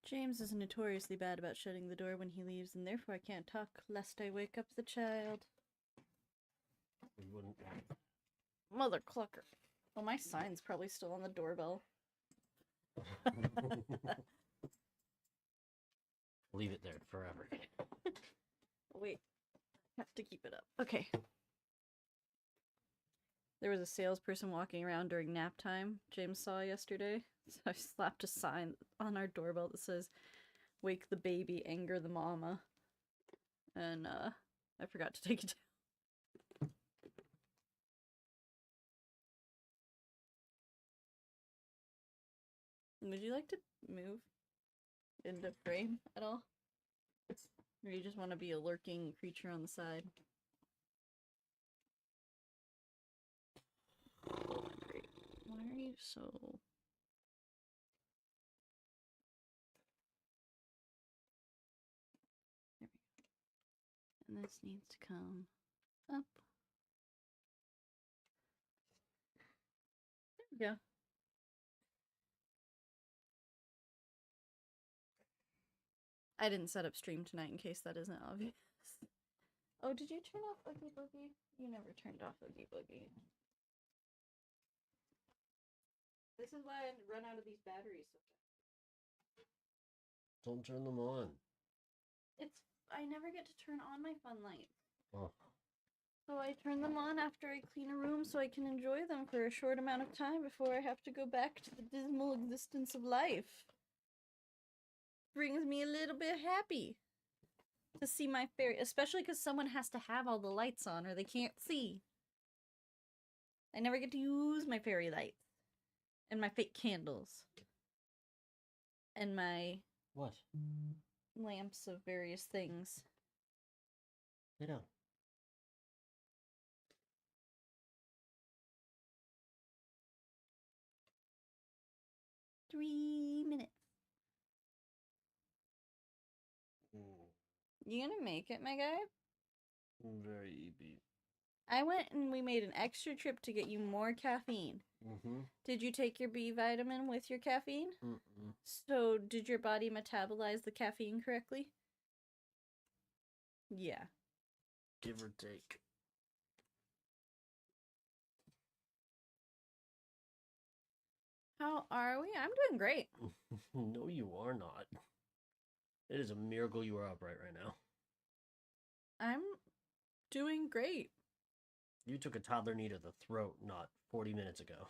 James is notoriously bad about shutting the door when he leaves, and therefore I can't talk lest I wake up the child. We wouldn't want that. Mother clucker. Well, my sign's probably still on the doorbell. Leave it there forever. Wait. I have to keep it up. Okay. There was a salesperson walking around during nap time, James saw yesterday. So I slapped a sign on our doorbell that says, "Wake the baby, anger the mama." And, I forgot to take it down. Would you like to move into frame at all? Or you just want to be a lurking creature on the side? Great. Why are you so... There we go. And this needs to come up. There we go. I didn't set up stream tonight in case that isn't obvious. Oh, did you turn off Oogie Boogie? You never turned off Oogie Boogie. This is why I run out of these batteries so fast. Don't turn them on. I never get to turn on my fun lights. Oh. So I turn them on after I clean a room so I can enjoy them for a short amount of time before I have to go back to the dismal existence of life. Brings me a little bit happy to see my fairy, especially because someone has to have all the lights on or they can't see. I never get to use my fairy lights and my fake candles and my What? lamps of various things. Lay down. Three minutes. You gonna make it, my guy? Very EB. I went and we made an extra trip to get you more caffeine. Mm-hmm. Did you take your B vitamin with your caffeine? Mm-mm. So, did your body metabolize the caffeine correctly? Yeah. Give or take. How are we? I'm doing great. No, you are not. It is a miracle you are upright right now. I'm doing great. You took a toddler knee to the throat not 40 minutes ago.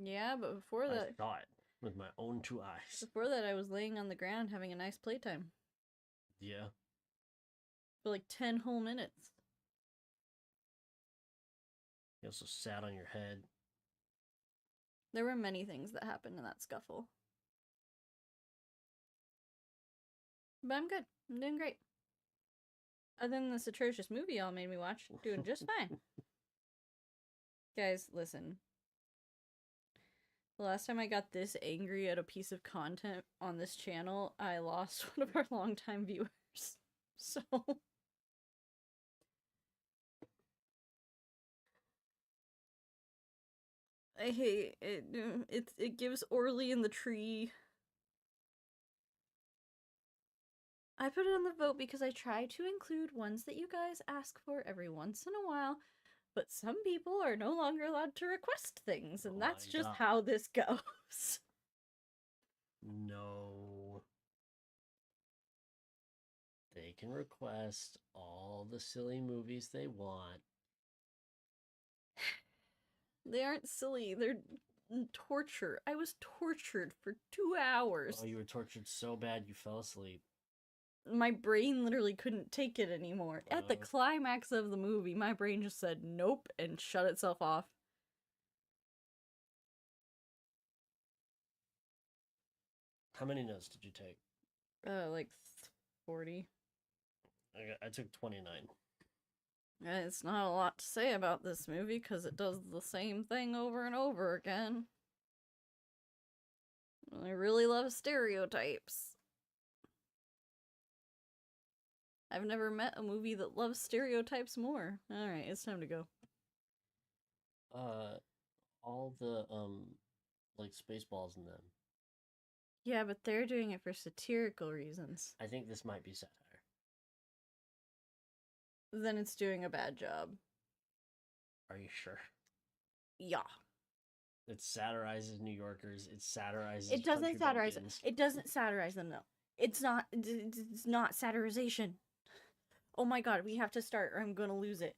Yeah, but before that... I saw it with my own two eyes. Before that, I was laying on the ground having a nice playtime. Yeah. For like 10 whole minutes. You also sat on your head. There were many things that happened in that scuffle. But I'm good. I'm doing great. Other than this atrocious movie y'all made me watch, doing just fine. Guys, listen. The last time I got this angry at a piece of content on this channel, I lost one of our longtime viewers. So... I hate it. It gives Orly in the tree. I put it on the vote because I try to include ones that you guys ask for every once in a while, but some people are no longer allowed to request things, and that's just how this goes. No. They can request all the silly movies they want. They aren't silly, they're torture. I was tortured for 2 hours. Oh, you were tortured so bad you fell asleep. My brain literally couldn't take it anymore. At the climax of the movie, my brain just said nope and shut itself off. How many notes did you take? Like 40. I took 29. It's not a lot to say about this movie because it does the same thing over and over again. I really love stereotypes. I've never met a movie that loves stereotypes more. Alright, it's time to go. All the, like, Spaceballs in them. Yeah, but they're doing it for satirical reasons. I think this might be satire. Then it's doing a bad job. Are you sure? Yeah. It satirizes New Yorkers. It satirizes. It doesn't country satirize them. bumpkins. It doesn't satirize them, though. It's not satirization. Oh my god, we have to start or I'm gonna lose it.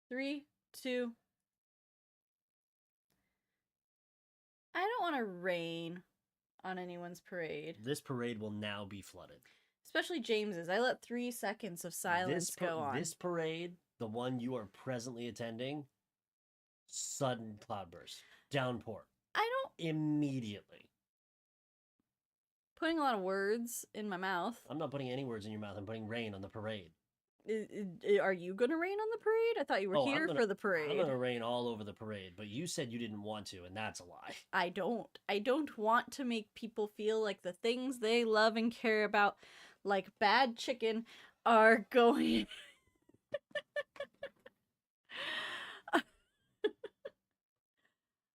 3, 2. I don't want to rain on anyone's parade. This parade will now be flooded. Especially James's. I let 3 seconds of silence go on. This parade, the one you are presently attending, sudden cloudburst, downpour. I don't... Immediately. Putting a lot of words in my mouth. I'm not putting any words in your mouth. I'm putting rain on the parade. Are you gonna rain on the parade? I thought you were here for the parade. I'm gonna rain all over the parade, but you said you didn't want to, and that's a lie. I don't want to make people feel like the things they love and care about, like bad chicken, are going...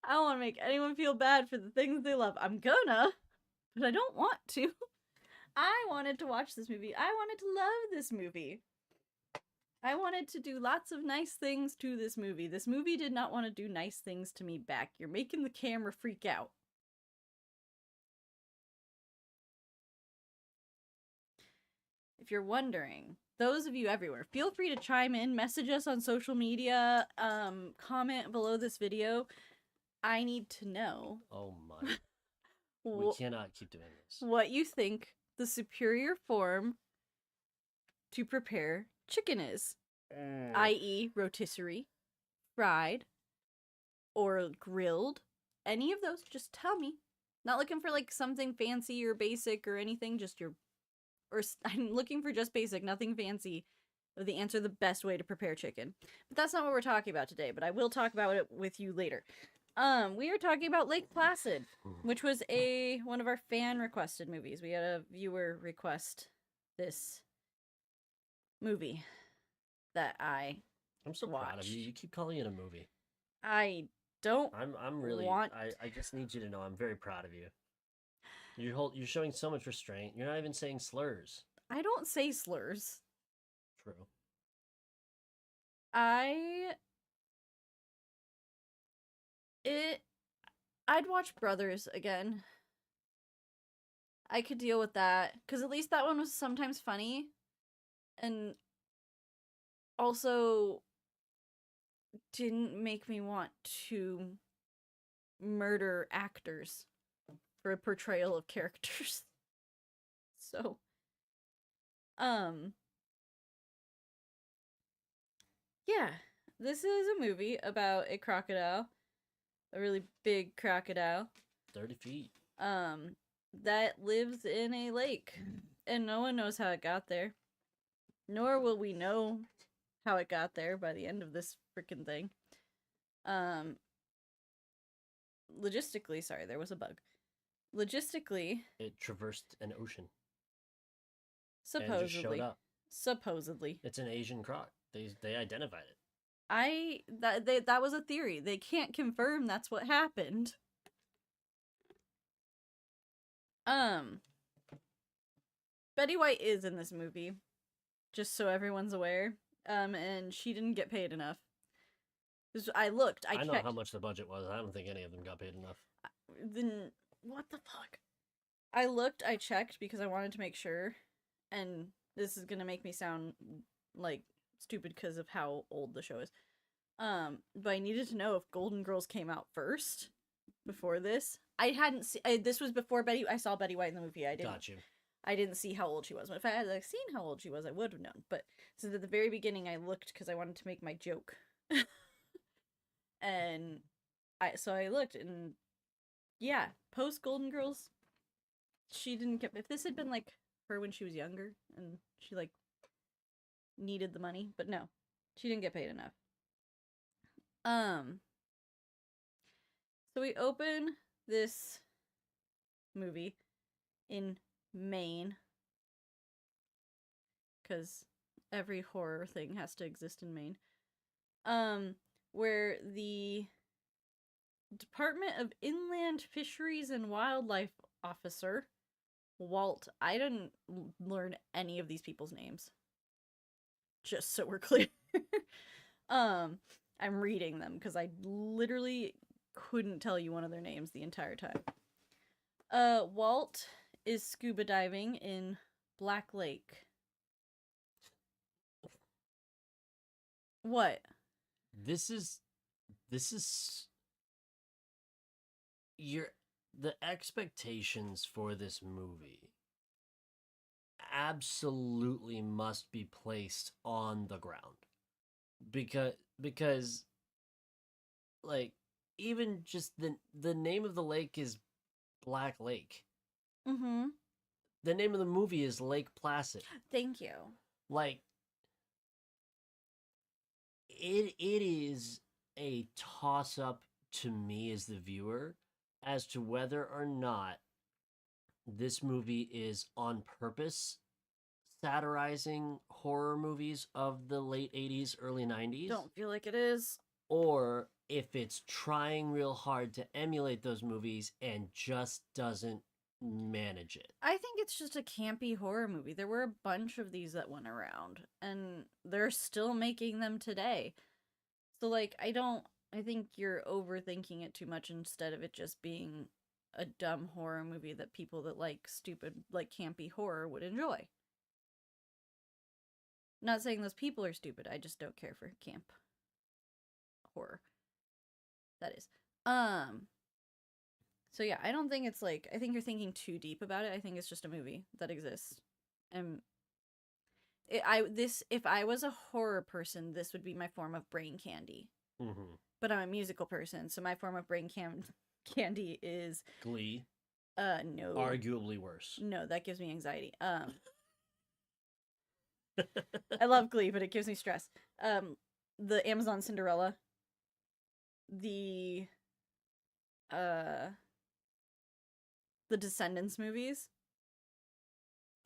I don't want to make anyone feel bad for the things they love. I'm gonna, but I don't want to. I wanted to watch this movie. I wanted to love this movie. I wanted to do lots of nice things to this movie. This movie did not want to do nice things to me back. You're making the camera freak out. If you're wondering, those of you everywhere, feel free to chime in, message us on social media, comment below this video. I need to know. Oh my. We cannot keep doing this. What you think the superior form to prepare chicken is. I.e. rotisserie, fried, or grilled. Any of those, just tell me. Not looking for like something fancy or basic or anything, just your... Or I'm looking for just basic, nothing fancy. The answer, the best way to prepare chicken. But that's not what we're talking about today, but I will talk about it with you later. We are talking about Lake Placid, which was one of our fan requested movies. We had a viewer request this movie that I'm so proud of you. You keep calling it a movie. I don't. I'm really. I just need you to know I'm very proud of you. You're showing so much restraint. You're not even saying slurs. I don't say slurs. True. I'd watch Brothers again. I could deal with that, because at least that one was sometimes funny, and also didn't make me want to murder actors for a portrayal of characters. So, yeah, this is a movie about a crocodile. A really big crocodile. 30 feet. That lives in a lake. And no one knows how it got there. Nor will we know how it got there by the end of this freaking thing. Logistically, sorry, there was a bug. Logistically... It traversed an ocean. Supposedly. And it just showed up. Supposedly. It's an Asian croc. They identified it. That was a theory. They can't confirm that's what happened. Betty White is in this movie, just so everyone's aware. And she didn't get paid enough. I looked. I checked. Know how much the budget was. I don't think any of them got paid enough. Then what the fuck? I looked. I checked because I wanted to make sure. And this is gonna make me sound like stupid because of how old the show is. But I needed to know if Golden Girls came out first before this. I hadn't seen. This was before I saw Betty White in the movie. I didn't. Got you. I didn't see how old she was. If I had seen how old she was, I would have known. But since at the very beginning, I looked because I wanted to make my joke. And so I looked, and yeah, post Golden Girls, she didn't get. If this had been like her when she was younger and she like needed the money, but no, she didn't get paid enough. So we open this movie in Maine, because every horror thing has to exist in Maine. Where the Department of Inland Fisheries and Wildlife officer, Walt. I didn't learn any of these people's names. Just so we're clear. I'm reading them because I literally couldn't tell you one of their names the entire time. Walt is scuba diving in Black Lake. What? This is the expectations for this movie absolutely must be placed on the ground. Because like even just the name of the lake is Black Lake. Mm-hmm. The name of the movie is Lake Placid. Thank you. Like it is a toss up to me as the viewer as to whether or not this movie is on purpose satirizing horror movies of the late 80s, early 90s. Don't feel like it is. Or if it's trying real hard to emulate those movies and just doesn't manage it. I think it's just a campy horror movie. There were a bunch of these that went around, and they're still making them today. So, like, I think you're overthinking it too much instead of it just being a dumb horror movie that people that like stupid, like, campy horror would enjoy. Not saying those people are stupid, I just don't care for camp horror. That is. So yeah, I don't think it's like, I think you're thinking too deep about it. I think it's just a movie that exists. And if I was a horror person, this would be my form of brain candy. Mm-hmm. But I'm a musical person, so my form of brain candy is Glee. No. Arguably worse. No, that gives me anxiety. I love Glee, but it gives me stress. The Amazon Cinderella. The Descendants movies.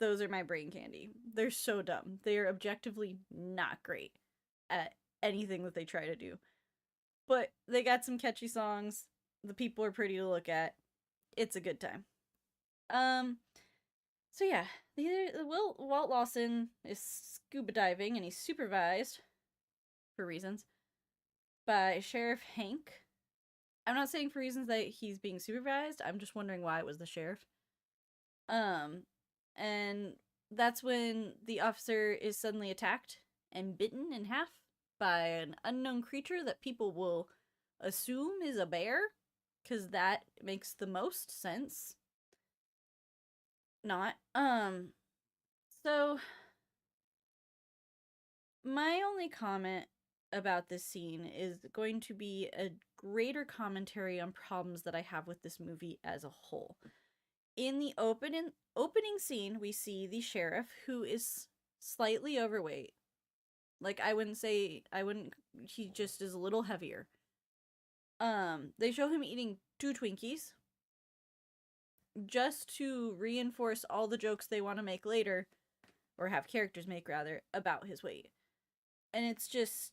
Those are my brain candy. They're so dumb. They are objectively not great at anything that they try to do. But they got some catchy songs. The people are pretty to look at. It's a good time. So yeah, Walt Lawson is scuba diving, and he's supervised, for reasons, by Sheriff Hank. I'm not saying for reasons that he's being supervised. I'm just wondering why it was the sheriff. And that's when the officer is suddenly attacked and bitten in half by an unknown creature that people will assume is a bear, because that makes the most sense. Not. So my only comment about this scene is going to be a greater commentary on problems that I have with this movie as a whole. In the opening scene, we see the sheriff, who is slightly overweight. Like, he just is a little heavier. They show him eating 2 Twinkies just to reinforce all the jokes they want to make later, or have characters make rather, about his weight. And it's just,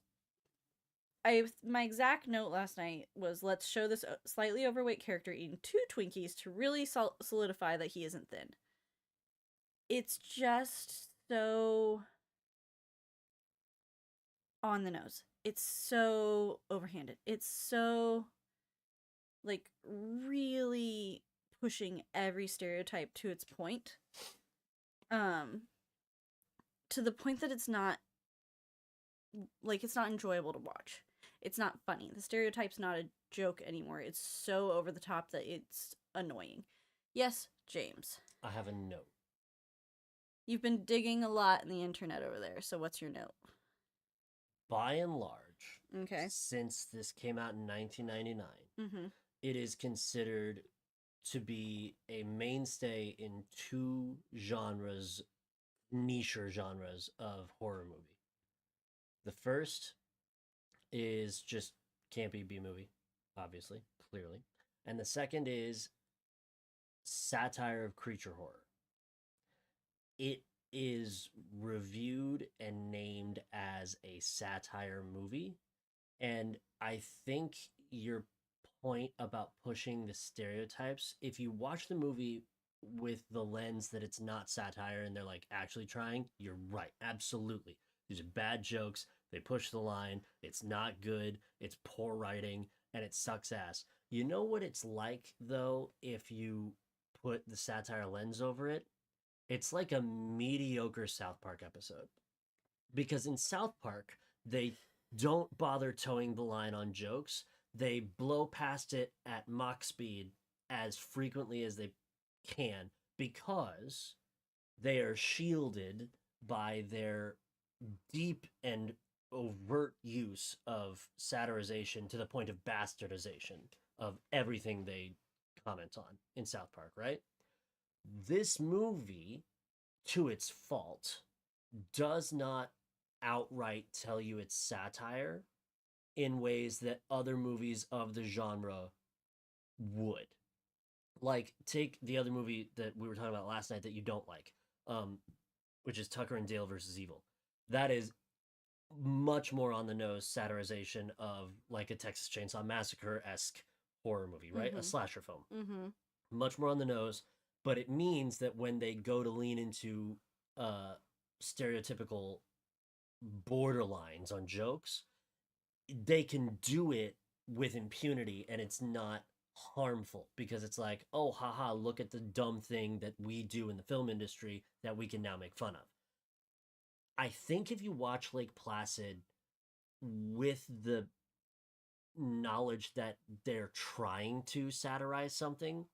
my exact note last night was, let's show this slightly overweight character eating 2 Twinkies to really solidify that he isn't thin. It's just so on the nose. It's so overhanded. It's so, like, really pushing every stereotype to its point. To the point that it's not enjoyable to watch. It's not funny. The stereotype's not a joke anymore. It's so over the top that it's annoying. Yes, James. I have a note. You've been digging a lot in the internet over there, so what's your note? By and large, okay, since this came out in 1999, mm-hmm. it is considered to be a mainstay in 2 niche genres of horror movie. The first is just campy B-movie, obviously, clearly. And the second is satire of creature horror. It is reviewed and named as a satire movie, and I think you're point about pushing the stereotypes. If you watch the movie with the lens that it's not satire and they're like actually trying, you're right. Absolutely. These are bad jokes. They push the line. It's not good. It's poor writing and it sucks ass. You know what it's like though if you put the satire lens over it? It's like a mediocre South Park episode. Because in South Park, they don't bother towing the line on jokes. They blow past it at Mach speed as frequently as they can because they are shielded by their deep and overt use of satirization to the point of bastardization of everything they comment on in South Park, right? This movie, to its fault, does not outright tell you it's satire in ways that other movies of the genre would. Like, take the other movie that we were talking about last night that you don't like, which is Tucker and Dale versus Evil. That is much more on the nose satirization of like a Texas Chainsaw Massacre esque horror movie, right? A slasher film. Much more on the nose, but it means that when they go to lean into stereotypical borderlines on jokes, they can do it with impunity and it's not harmful because it's like, oh, haha, look at the dumb thing that we do in the film industry that we can now make fun of. I think if you watch Lake Placid with the knowledge that they're trying to satirize something,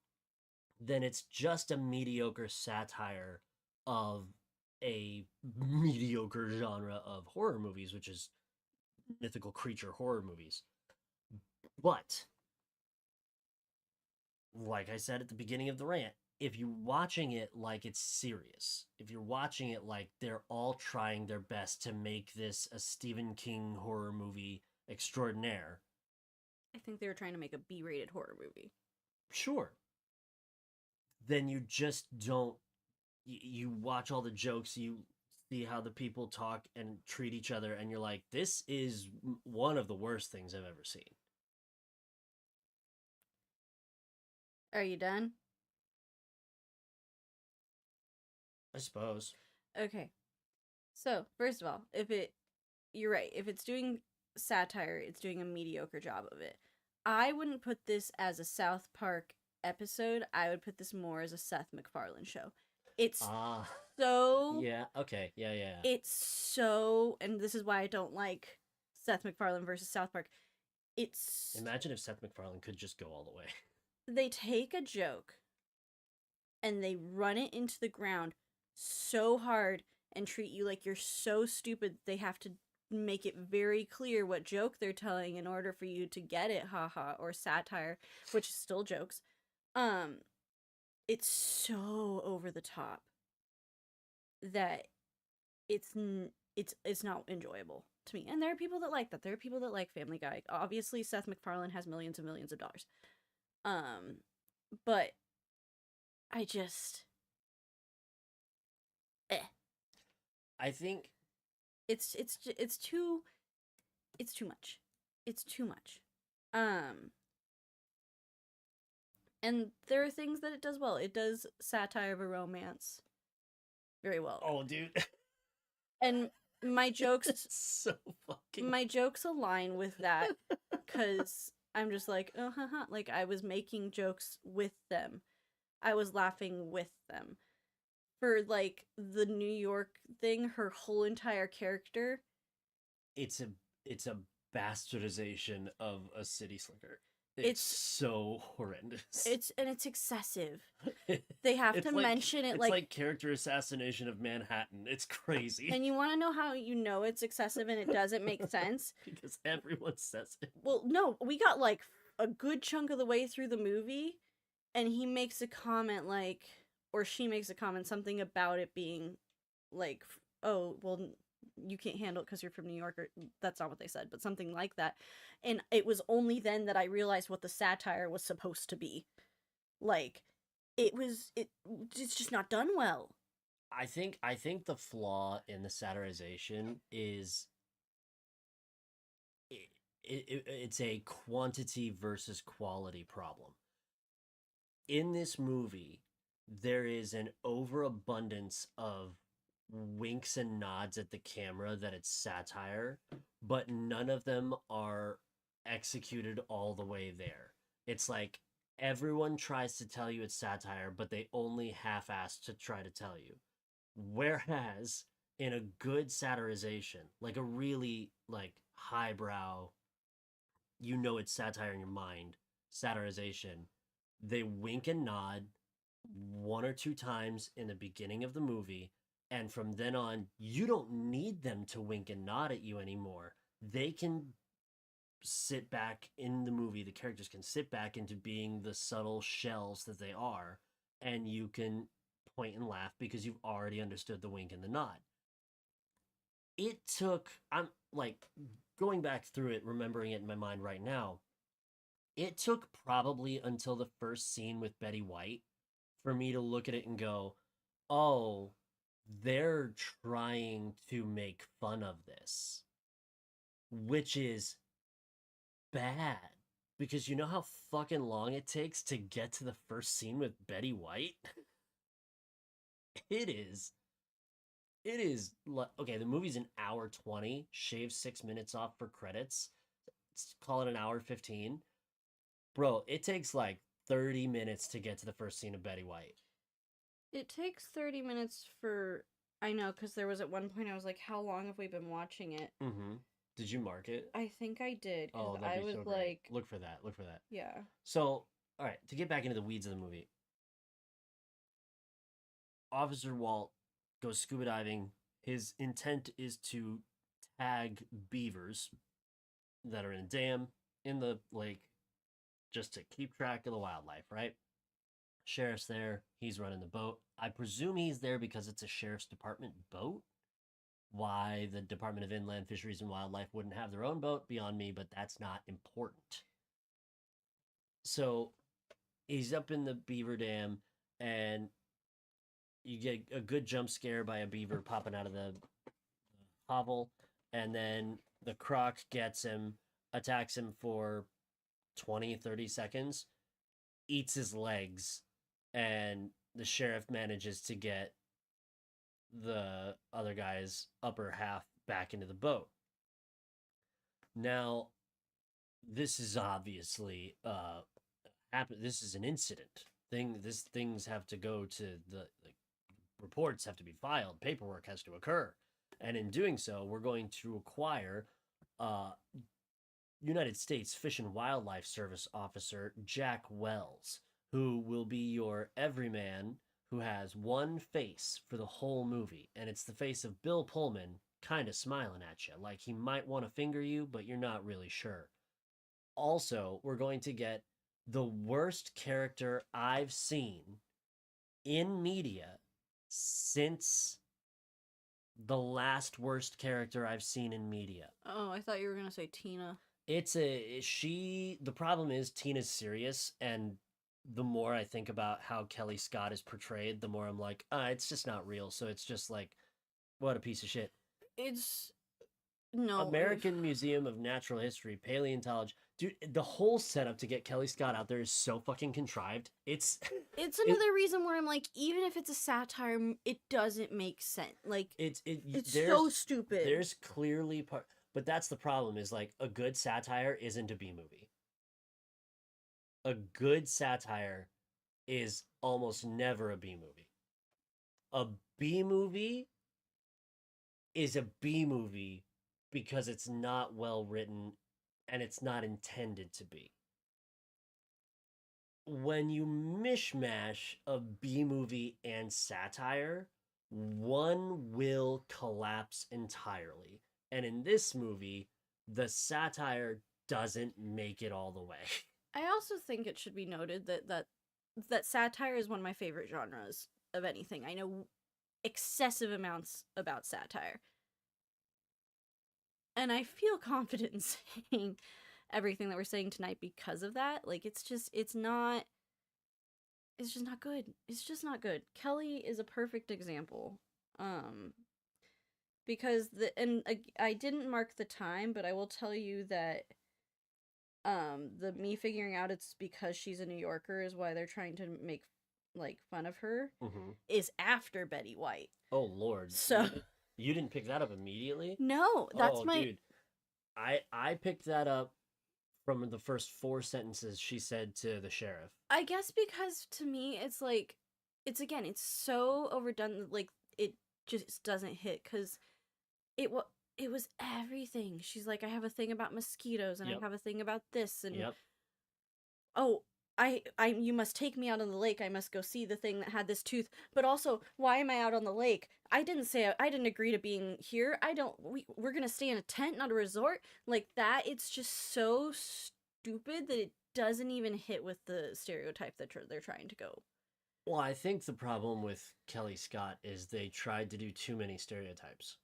then it's just a mediocre satire of a mediocre genre of horror movies, which is mythical creature horror movies. But, like I said at the beginning of the rant, if you're watching it like it's serious, if you're watching it like they're all trying their best to make this a Stephen King horror movie extraordinaire. I think they were trying to make a B-rated horror movie. Sure. Then you just don't. You watch all the jokes, you see how the people talk and treat each other, and you're like, this is one of the worst things I've ever seen. Are you done? I suppose. Okay. So, first of all, you're right. If it's doing satire, it's doing a mediocre job of it. I wouldn't put this as a South Park episode. I would put this more as a Seth MacFarlane show. It's so... Yeah, okay. Yeah. It's so... And this is why I don't like Seth MacFarlane versus South Park. It's... Imagine if Seth MacFarlane could just go all the way. They take a joke and they run it into the ground so hard and treat you like you're so stupid they have to make it very clear what joke they're telling in order for you to get it, haha, or satire, which is still jokes. It's so over the top that it's not enjoyable to me. And there are people that like that. There are people that like Family Guy. Obviously, Seth MacFarlane has millions and millions of dollars. But I just I think it's too much. It's too much. And there are things that it does well. It does satire of a romance very well. Oh, dude. And my jokes so fucking... My jokes align with that cuz I'm just like, oh, haha. Like, I was making jokes with them. I was laughing with them. For, like, the New York thing, her whole entire character... It's a bastardization of a city slicker. It's so horrendous. It's excessive. They have to mention it it's like character assassination of Manhattan. It's crazy. And you want to know how you know it's excessive and it doesn't make sense? Because everyone says it. Well, no, we got like a good chunk of the way through the movie and he makes a comment like, or she makes a comment, something about it being like, oh, well, you can't handle it because you're from New York, or that's not what they said, but something like that. And it was only then that I realized what the satire was supposed to be. Like, it's just not done well. I think the flaw in the satirization is it's a quantity versus quality problem. In this movie, there is an overabundance of winks and nods at the camera that it's satire, but none of them are executed all the way there. It's like everyone tries to tell you it's satire, but they only half-ass to try to tell you. Whereas in a good satirization, like a really like highbrow, you know it's satire in your mind, satirization, they wink and nod one or two times in the beginning of the movie, and from then on, you don't need them to wink and nod at you anymore. They can sit back in the movie, the characters can sit back into being the subtle shells that they are, and you can point and laugh because you've already understood the wink and the nod. It took, I'm like going back through it, remembering it in my mind right now, it took probably until the first scene with Betty White for me to look at it and go, oh, they're trying to make fun of this, which is bad. Because you know how fucking long it takes to get to the first scene with Betty White? It is. It is. Okay, the movie's an hour 20, shave 6 minutes off for credits. Let's call it an hour 15. Bro, it takes like 30 minutes to get to the first scene of Betty White. It takes 30 minutes for... I know, because there was at one point I was like, how long have we been watching it? Mm-hmm. Did you mark it? I think I did, because that'd I be was so like... great. Look for that. Look for that. Yeah. So, all right, to get back into the weeds of the movie. Officer Walt goes scuba diving. His intent is to tag beavers that are in a dam in the lake just to keep track of the wildlife, right? Sheriff's there. He's running the boat. I presume he's there because it's a sheriff's department boat. Why the Department of Inland Fisheries and Wildlife wouldn't have their own boat, beyond me, but that's not important. So he's up in the beaver dam, and you get a good jump scare by a beaver popping out of the hovel, and then the croc gets him, attacks him for 20, 30 seconds, eats his legs, and the sheriff manages to get the other guy's upper half back into the boat. Now, this is obviously this is an incident. Things have to go to the reports have to be filed, paperwork has to occur. And in doing so, we're going to acquire United States Fish and Wildlife Service officer Jack Wells, who will be your everyman who has one face for the whole movie, and it's the face of Bill Pullman kind of smiling at you, like he might want to finger you, but you're not really sure. Also, we're going to get the worst character I've seen in media since the last worst character I've seen in media. Oh, I thought you were going to say Tina. The problem is Tina's serious, and the more I think about how Kelly Scott is portrayed, the more I'm like, it's just not real. So it's just like, what a piece of shit. It's no American Museum of Natural History, paleontology. Dude, the whole setup to get Kelly Scott out there is so fucking contrived. It's another reason where I'm like, even if it's a satire, it doesn't make sense. Like it's so stupid. There's clearly but that's the problem, is like a good satire isn't a B movie. A good satire is almost never a B movie. A B movie is a B movie because it's not well written and it's not intended to be. When you mishmash a B movie and satire, one will collapse entirely. And in this movie, the satire doesn't make it all the way. I also think it should be noted that satire is one of my favorite genres of anything. I know excessive amounts about satire. And I feel confident in saying everything that we're saying tonight because of that. Like, it's just not good. It's just not good. Kelly is a perfect example. Because I didn't mark the time, but I will tell you that the me figuring out it's because she's a New Yorker is why they're trying to make like fun of her is after Betty White. Oh Lord. So you didn't pick that up immediately? no, that's my dude. I picked that up from the first 4 sentences she said to the sheriff. I guess because to me it's like it's so overdone, like it just doesn't hit because it was everything. She's like, I have a thing about mosquitoes and I have a thing about this and oh, I you must take me out on the lake. I must go see the thing that had this tooth. But also, why am I out on the lake? I didn't agree to being here. We're going to stay in a tent, not a resort. Like that, it's just so stupid that it doesn't even hit with the stereotype that they're trying to go. Well, I think the problem with Kelly Scott is they tried to do too many stereotypes.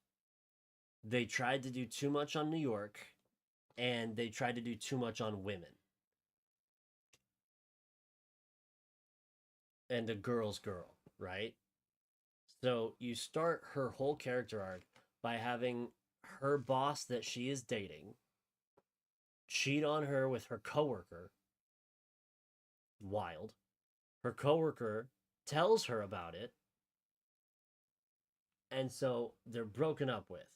They tried to do too much on New York, and they tried to do too much on women. And the girl's girl, right? So you start her whole character arc by having her boss that she is dating cheat on her with her coworker. Wild. Her coworker tells her about it. And so they're broken up with.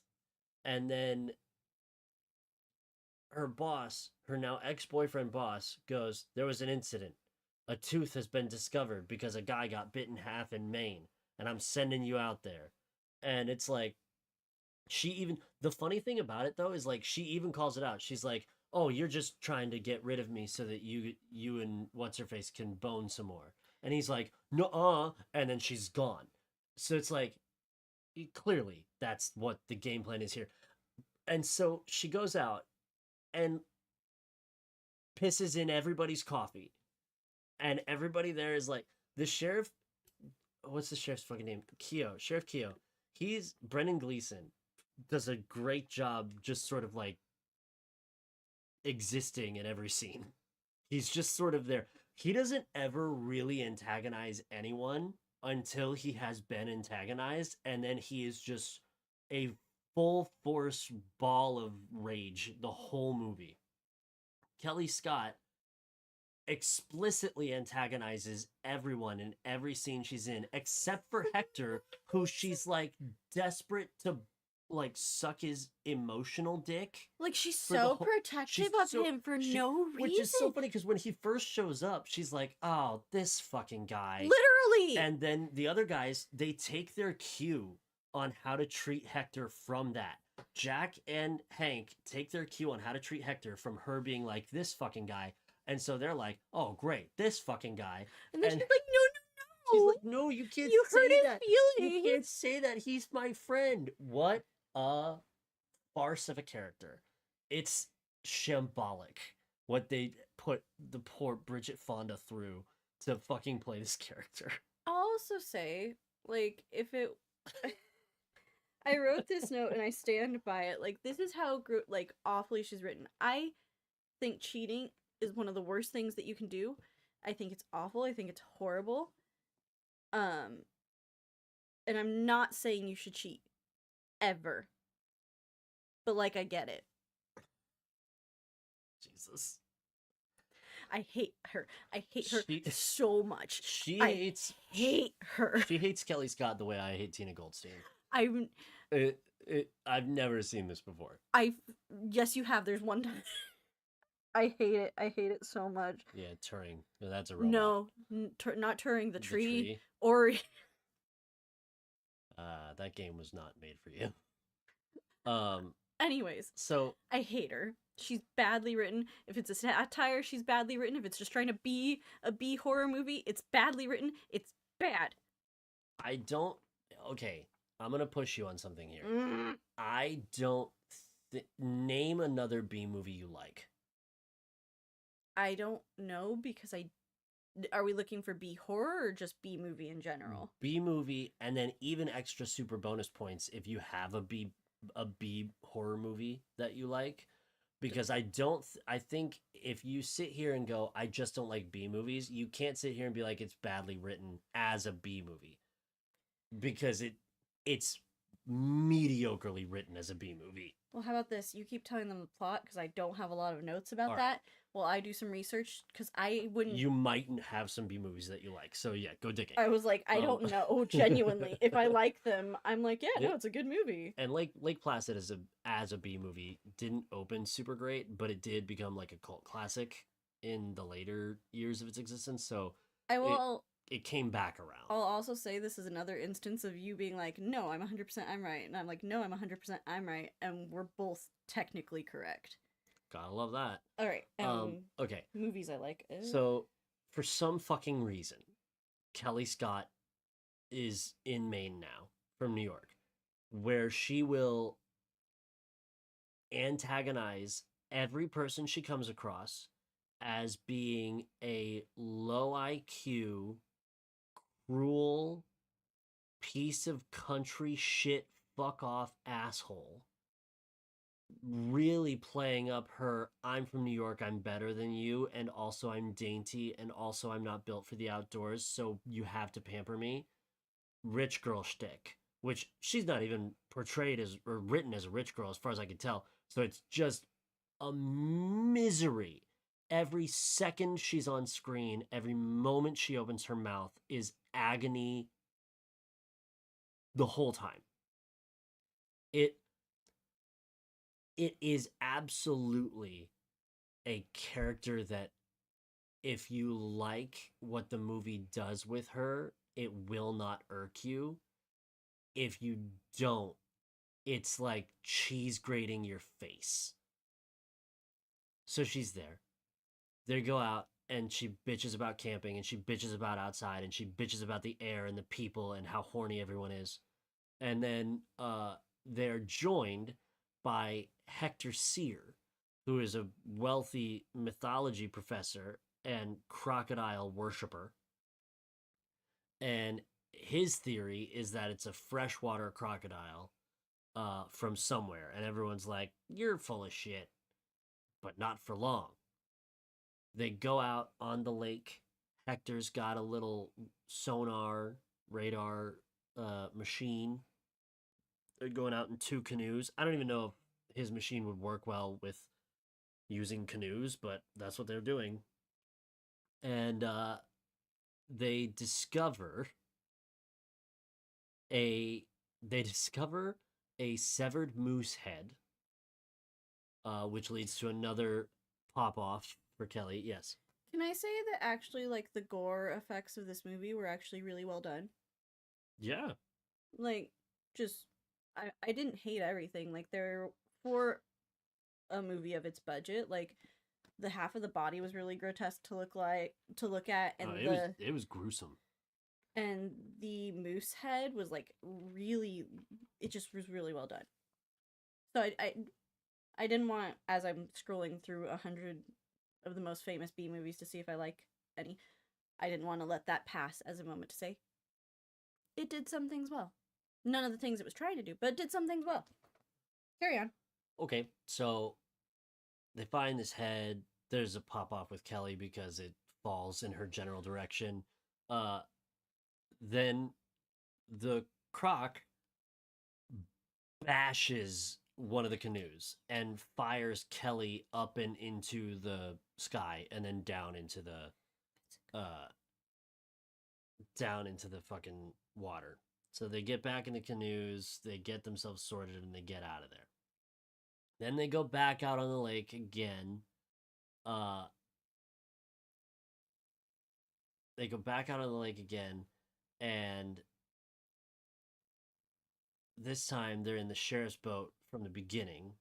And then her boss, her now ex-boyfriend boss, goes, there was an incident. A tooth has been discovered because a guy got bit in half in Maine, and I'm sending you out there. And it's like, the funny thing about it, though, is like, she even calls it out. She's like, oh, you're just trying to get rid of me so that you and what's-her-face can bone some more. And he's like, nuh-uh, and then she's gone. So it's like, clearly, that's what the game plan is here. And so she goes out and pisses in everybody's coffee. And everybody there is like, the sheriff, what's the sheriff's fucking name? Sheriff Keogh. Brendan Gleeson does a great job just sort of like existing in every scene. He's just sort of there. He doesn't ever really antagonize anyone until he has been antagonized, and then he is just a full force ball of rage the whole movie. Kelly Scott explicitly antagonizes everyone in every scene she's in, except for Hector, who she's like desperate to like suck his emotional dick. Like she's so protective of him for no reason. Which is so funny because when he first shows up, she's like, oh, this fucking guy. Literally. And then the other guys, they take their cue on how to treat Hector from that. Jack and Hank take their cue on how to treat Hector from her being like, this fucking guy. And so they're like, oh, great, this fucking guy. And then she's like, no. She's like, no, you can't you say hurt his that. feelings. You can't say that. He's my friend. What a farce of a character. It's shambolic what they put the poor Bridget Fonda through to fucking play this character. I'll also say, like, if it... I wrote this note and I stand by it. Like, this is how, like, awfully she's written. I think cheating is one of the worst things that you can do. I think it's awful. I think it's horrible. And I'm not saying you should cheat. Ever. But, like, I get it. Jesus. I hate her. I hate her so much. She hate her. She hates Kelly Scott the way I hate Tina Goldstein. I've never sing this before. Yes, you have. There's one time. I hate it. I hate it so much. Yeah, Turing. That's a robot. No, not Turing. The tree. Or. That game was not made for you. Anyways, so I hate her. She's badly written. If it's a satire, she's badly written. If it's just trying to be a B horror movie, it's badly written. It's bad. Okay, I'm gonna push you on something here. I don't name another B movie you like. I don't know because are we looking for B horror or just B movie in general? B movie, and then even extra super bonus points if you have a B horror movie that you like. Because I think if you sit here and go, I just don't like B movies, you can't sit here and be like, it's badly written as a B movie. Because it's mediocrely written as a B movie. Well, how about this? You keep telling them the plot because I don't have a lot of notes about All right. that. Well, I do some research because I wouldn't. You might have some B movies that you like, so yeah, go digging. I was like, I don't know, genuinely. If I like them, I'm like, yeah, Yeah. no, it's a good movie. And Lake Placid as a B movie didn't open super great, but it did become like a cult classic in the later years of its existence. So I will. it came back around. I'll also say this is another instance of you being like, no, I'm 100% I'm right. And I'm like, no, I'm 100% I'm right. And we're both technically correct. Gotta love that. All right. Okay. Movies I like. So, for some fucking reason, Kelly Scott is in Maine now from New York, where she will antagonize every person she comes across as being a low IQ, cruel piece of country shit, fuck off asshole. Really playing up her I'm from New York, I'm better than you, and also I'm dainty, and also I'm not built for the outdoors, so you have to pamper me. Rich girl shtick, which she's not even portrayed as or written as a rich girl as far as I can tell. So it's just a misery. Every second she's on screen, every moment she opens her mouth is agony the whole time. It is absolutely a character that if you like what the movie does with her, it will not irk you. If you don't, it's like cheese grating your face. So she's there. They go out and she bitches about camping and she bitches about outside and she bitches about the air and the people and how horny everyone is. And then they're joined by Hector Sear, who is a wealthy mythology professor and crocodile worshiper. And his theory is that it's a freshwater crocodile from somewhere. And everyone's like, you're full of shit, but not for long. They go out on the lake. Hector's got a little sonar radar machine. They're going out in 2 canoes. I don't even know if his machine would work well with using canoes, but that's what they're doing. And they discover a severed moose head, which leads to another pop off for Kelly. Yes. Can I say that actually, like, the gore effects of this movie were actually really well done? Yeah. Like, just, I didn't hate everything. Like, for a movie of its budget, like, the half of the body was really grotesque to look at, and it was gruesome. And the moose head was like really, it just was really well done. So I didn't want, as I'm scrolling through 100 of the most famous B movies to see if I like any, I didn't want to let that pass as a moment to say it did some things well. None of the things it was trying to do, but it did some things well. Carry on. Okay, so they find this head. There's a pop off with Kelly because it falls in her general direction. Then the croc bashes one of the canoes and fires Kelly up and into the sky and then down into the fucking water. So they get back in the canoes, they get themselves sorted, and they get out of there. Then they go back out on the lake again. They go back out on the lake again, and this time they're in the sheriff's boat from the beginning.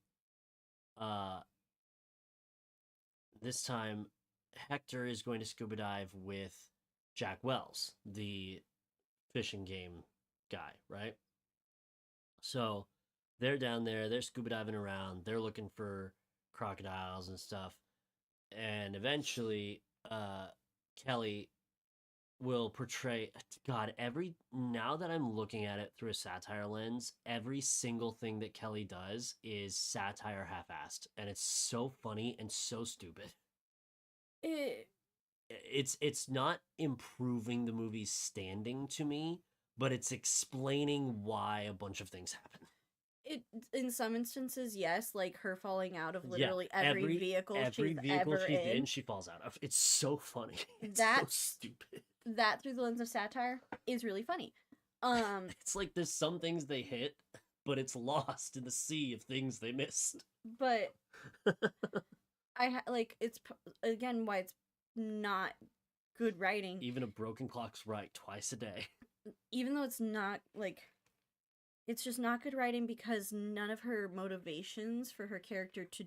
This time Hector is going to scuba dive with Jack Wells, the fishing game guy, right? So they're down there, they're scuba diving around, they're looking for crocodiles and stuff. And eventually, Kelly will portray now that I'm looking at it through a satire lens, every single thing that Kelly does is satire half-assed, and it's so funny and so stupid. It's not improving the movie's standing to me, but it's explaining why a bunch of things happen. It in some instances, yes, like her falling out of Yeah, literally every vehicle she's vehicle ever she's in. she falls out of. It's so funny. It's so That's stupid. that through the lens of satire is really funny. It's like there's some things they hit, but it's lost in the sea of things they missed. But like it's again why it's not good writing. Even a broken clock's right twice a day. Even though it's not like it's just not good writing because none of her motivations for her character to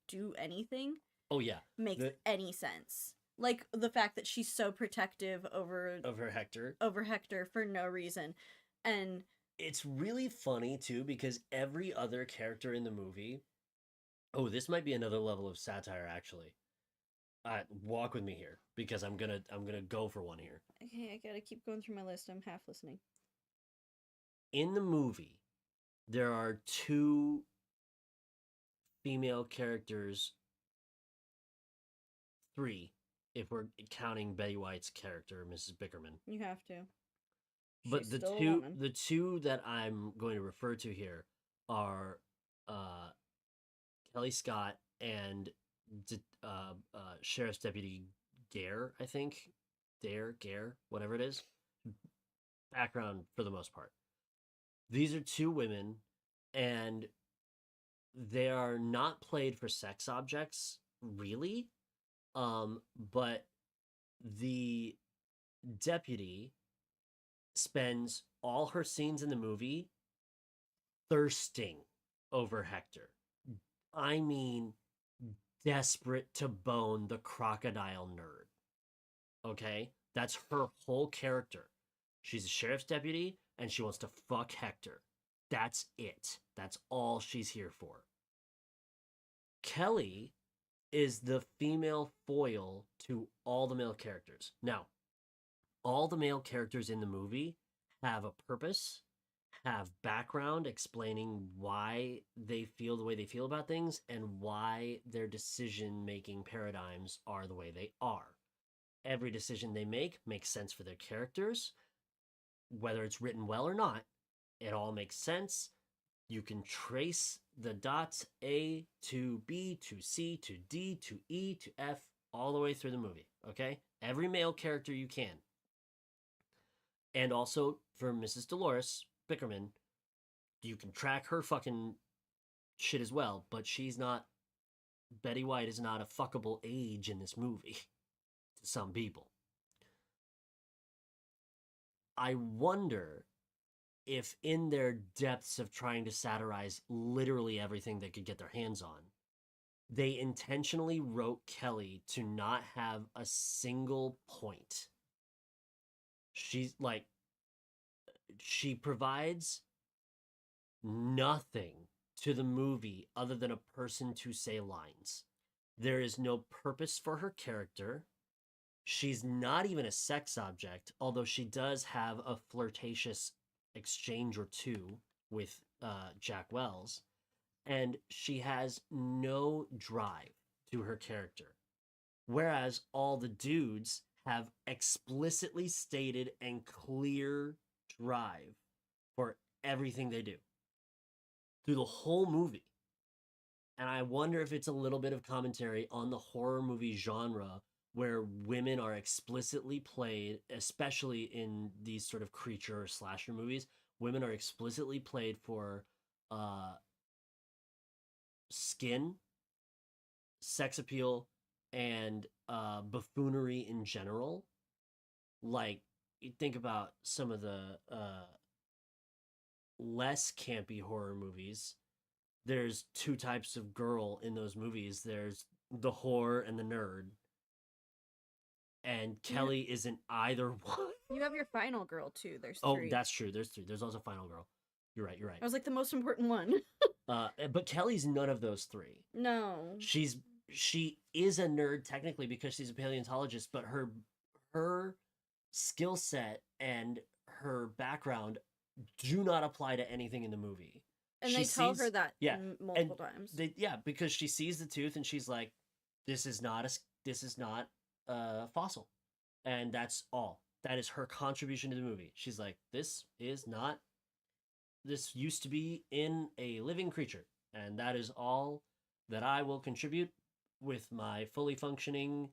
do anything Oh yeah, makes any sense. Like the fact that she's so protective over Hector for no reason. And it's really funny too because every other character in the movie, oh, this might be another level of satire actually. Walk with me here because I'm gonna go for one here. Okay, I gotta keep going through my list. I'm half listening. In the movie, there are 2 female characters, 3 if we're counting Betty White's character, Mrs. Bickerman. You have to. But She's the still a two woman. the two that I'm going to refer to here are Kelly Scott and Sheriff's Deputy Gare, I think. Gare, whatever it is. Background for the most part. These are 2 women, and they are not played for sex objects, really. But the deputy spends all her scenes in the movie thirsting over Hector. I mean, desperate to bone the crocodile nerd. Okay? That's her whole character. She's a sheriff's deputy and she wants to fuck Hector. That's it. That's all she's here for. Kelly is the female foil to all the male characters. Now, all the male characters in the movie have a purpose, have background explaining why they feel the way they feel about things and why their decision-making paradigms are the way they are. Every decision they make makes sense for their characters. Whether it's written well or not, it all makes sense. You can trace the dots A to B to C to D to E to F all the way through the movie, okay? Every male character you can. And also for Mrs. Dolores Bickerman, you can track her fucking shit as well, but she's not. Betty White is not a fuckable age in this movie to some people. I wonder if in their depths of trying to satirize literally everything they could get their hands on, they intentionally wrote Kelly to not have a single point. She's like, she provides nothing to the movie other than a person to say lines. There is no purpose for her character. She's not even a sex object, although she does have a flirtatious exchange or 2 with Jack Wells. And she has no drive to her character. Whereas all the dudes have explicitly stated and clear drive for everything they do through the whole movie. And I wonder if it's a little bit of commentary on the horror movie genre where women are explicitly played, especially in these sort of creature or slasher movies, women are explicitly played for skin, sex appeal, and buffoonery in general. Like, you think about some of the less campy horror movies. There's 2 types of girl in those movies. There's the whore and the nerd. And Kelly isn't either one. You have your final girl too. There's 3. Oh, that's true. There's 3. There's also Final Girl. You're right. I was like the most important one. But Kelly's none of those 3. No. She is a nerd technically because she's a paleontologist, but her skill set and her background do not apply to anything in the movie. And they tell her that multiple times. Because she sees the tooth and she's like, this is not a fossil. And that's all. That is her contribution to the movie. She's like, this used to be in a living creature, and that is all that I will contribute with my fully functioning,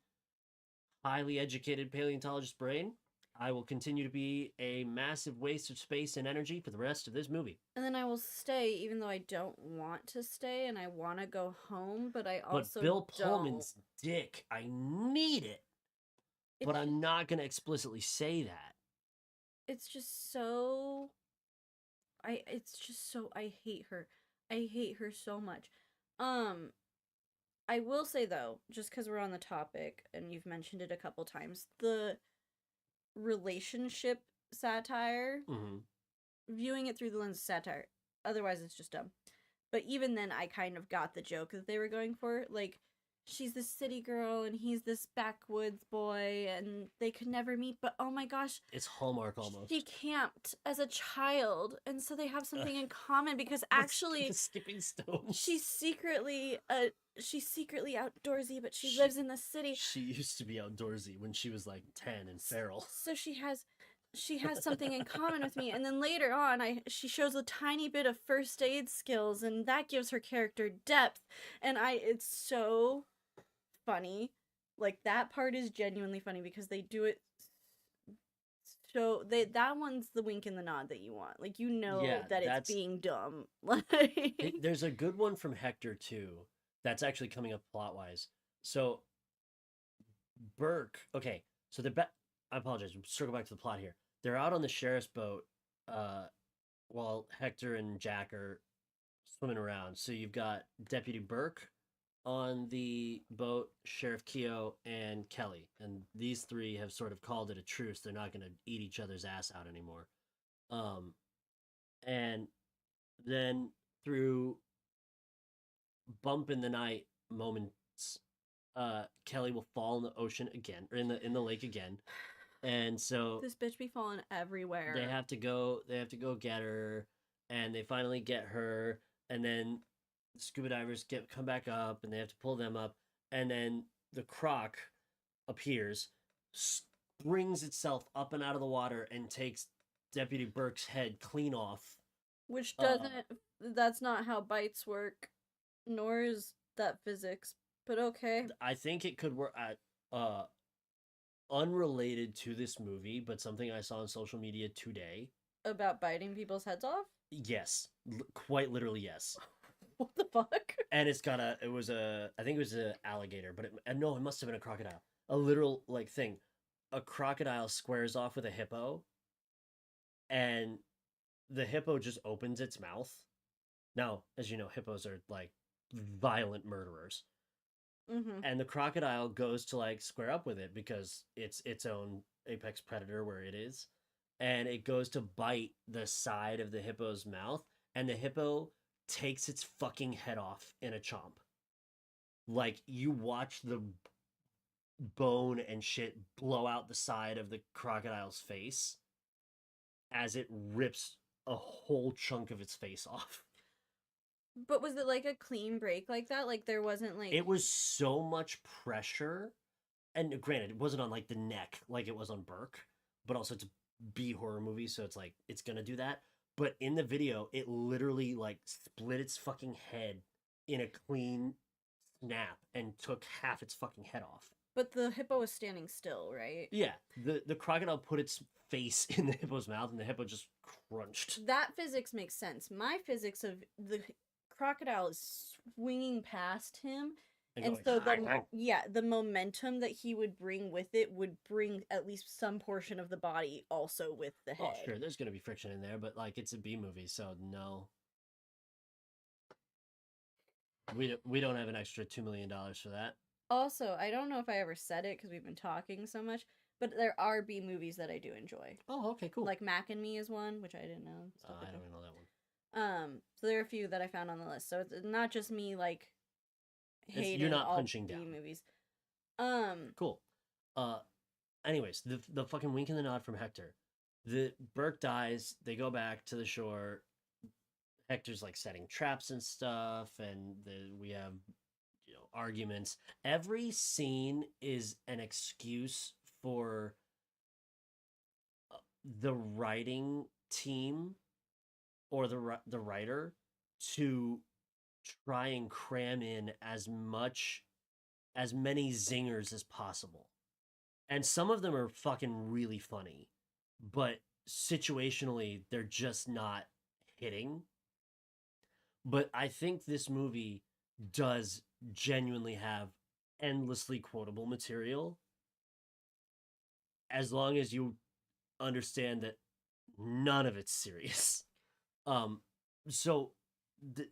highly educated paleontologist brain. I will continue to be a massive waste of space and energy for the rest of this movie. And then I will stay, even though I don't want to stay and I want to go home, but I But also Bill don't. Pullman's dick, I need it. But I'm not going to explicitly say that. It's just so. I hate her. I hate her so much. I will say though, just because we're on the topic and you've mentioned it a couple times, the relationship satire, viewing it through the lens of satire, otherwise it's just dumb. But even then, I kind of got the joke that they were going for. Like, she's this city girl and he's this backwoods boy and they could never meet, but oh my gosh, it's Hallmark almost. She camped as a child, and so they have something in common because actually the skipping stones. She's secretly outdoorsy, but she lives in the city. She used to be outdoorsy when she was like 10 and feral. So she has something in common with me, and then later on she shows a tiny bit of first aid skills, and that gives her character depth, and it's so funny. Like, that part is genuinely funny because they do it so that one's the wink and the nod that you want. Like, you know, that it's being dumb. Like, there's a good one from Hector too that's actually coming up plot-wise. So Burke, okay, so I apologize, circle back to the plot here. They're out on the sheriff's boat while Hector and Jack are swimming around. So you've got Deputy Burke on the boat, Sheriff Keogh, and Kelly. And these three have sort of called it a truce. They're not going to eat each other's ass out anymore. And then through bump in the night moments, Kelly will fall in the ocean again, or in the lake again. And so this bitch be falling everywhere. They have to go get her, and they finally get her, and then the scuba divers come back up, and they have to pull them up, and then the croc appears, springs itself up and out of the water, and takes Deputy Burke's head clean off. Which doesn't, that's not how bites work, nor is that physics, but okay. I think it could work at, unrelated to this movie, but something I saw on social media today. About biting people's heads off? Yes. Quite literally, yes. What the fuck? And I think it was an alligator, but no, it must have been a crocodile. A literal, like, thing. A crocodile squares off with a hippo, and the hippo just opens its mouth. Now, as you know, hippos are, like, violent murderers. Mm-hmm. And the crocodile goes to, like, square up with it because it's its own apex predator where it is. And it goes to bite the side of the hippo's mouth, and the hippo takes its fucking head off in a chomp. Like, you watch the bone and shit blow out the side of the crocodile's face as it rips a whole chunk of its face off. But was it like a clean break like that? Like, there wasn't like... It was so much pressure, and granted, it wasn't on, like, the neck like it was on Burke, but also it's a B horror movie, so it's like, it's gonna do that. But in the video, it literally, like, split its fucking head in a clean snap and took half its fucking head off. But the hippo was standing still, right? Yeah, the crocodile put its face in the hippo's mouth, and the hippo just crunched. That physics makes sense. My physics of the crocodile is swinging past him, and so the momentum that he would bring with it would bring at least some portion of the body also with the head. Oh, sure, there's gonna be friction in there, but, like, it's a B movie, so no. We don't have an extra $2 million for that. Also, I don't know if I ever said it because we've been talking so much, but there are B movies that I do enjoy. Oh, okay, cool. Like Mac and Me is one, which I didn't know. I don't even know that one. So there are a few that I found on the list. So it's not just me, like, hating you're not all punching B down movies. Cool. Anyways, the fucking wink and the nod from Hector. The Burke dies. They go back to the shore. Hector's, like, setting traps and stuff, and we have, arguments. Every scene is an excuse for the writing team or the writer to try and cram in as many zingers as possible. And some of them are fucking really funny, but situationally they're just not hitting. But I think this movie does genuinely have endlessly quotable material as long as you understand that none of it's serious. Um, so the,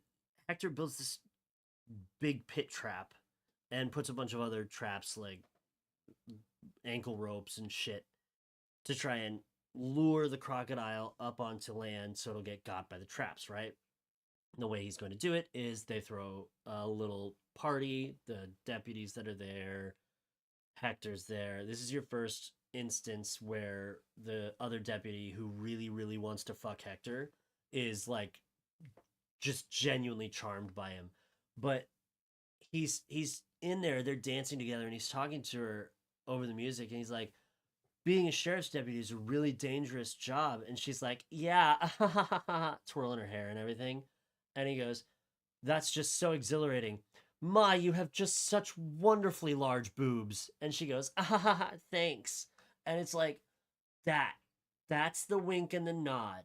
Hector builds this big pit trap and puts a bunch of other traps like ankle ropes and shit to try and lure the crocodile up onto land so it'll get got by the traps, right? The way he's going to do it is they throw a little party, the deputies that are there, Hector's there. This is your first instance where the other deputy who really, really wants to fuck Hector is like just genuinely charmed by him. But he's in there, they're dancing together, and he's talking to her over the music, and he's like, being a sheriff's deputy is a really dangerous job. And she's like, yeah, twirling her hair and everything. And he goes, that's just so exhilarating. My, you have just such wonderfully large boobs. And she goes, thanks. And it's like, that's the wink and the nod.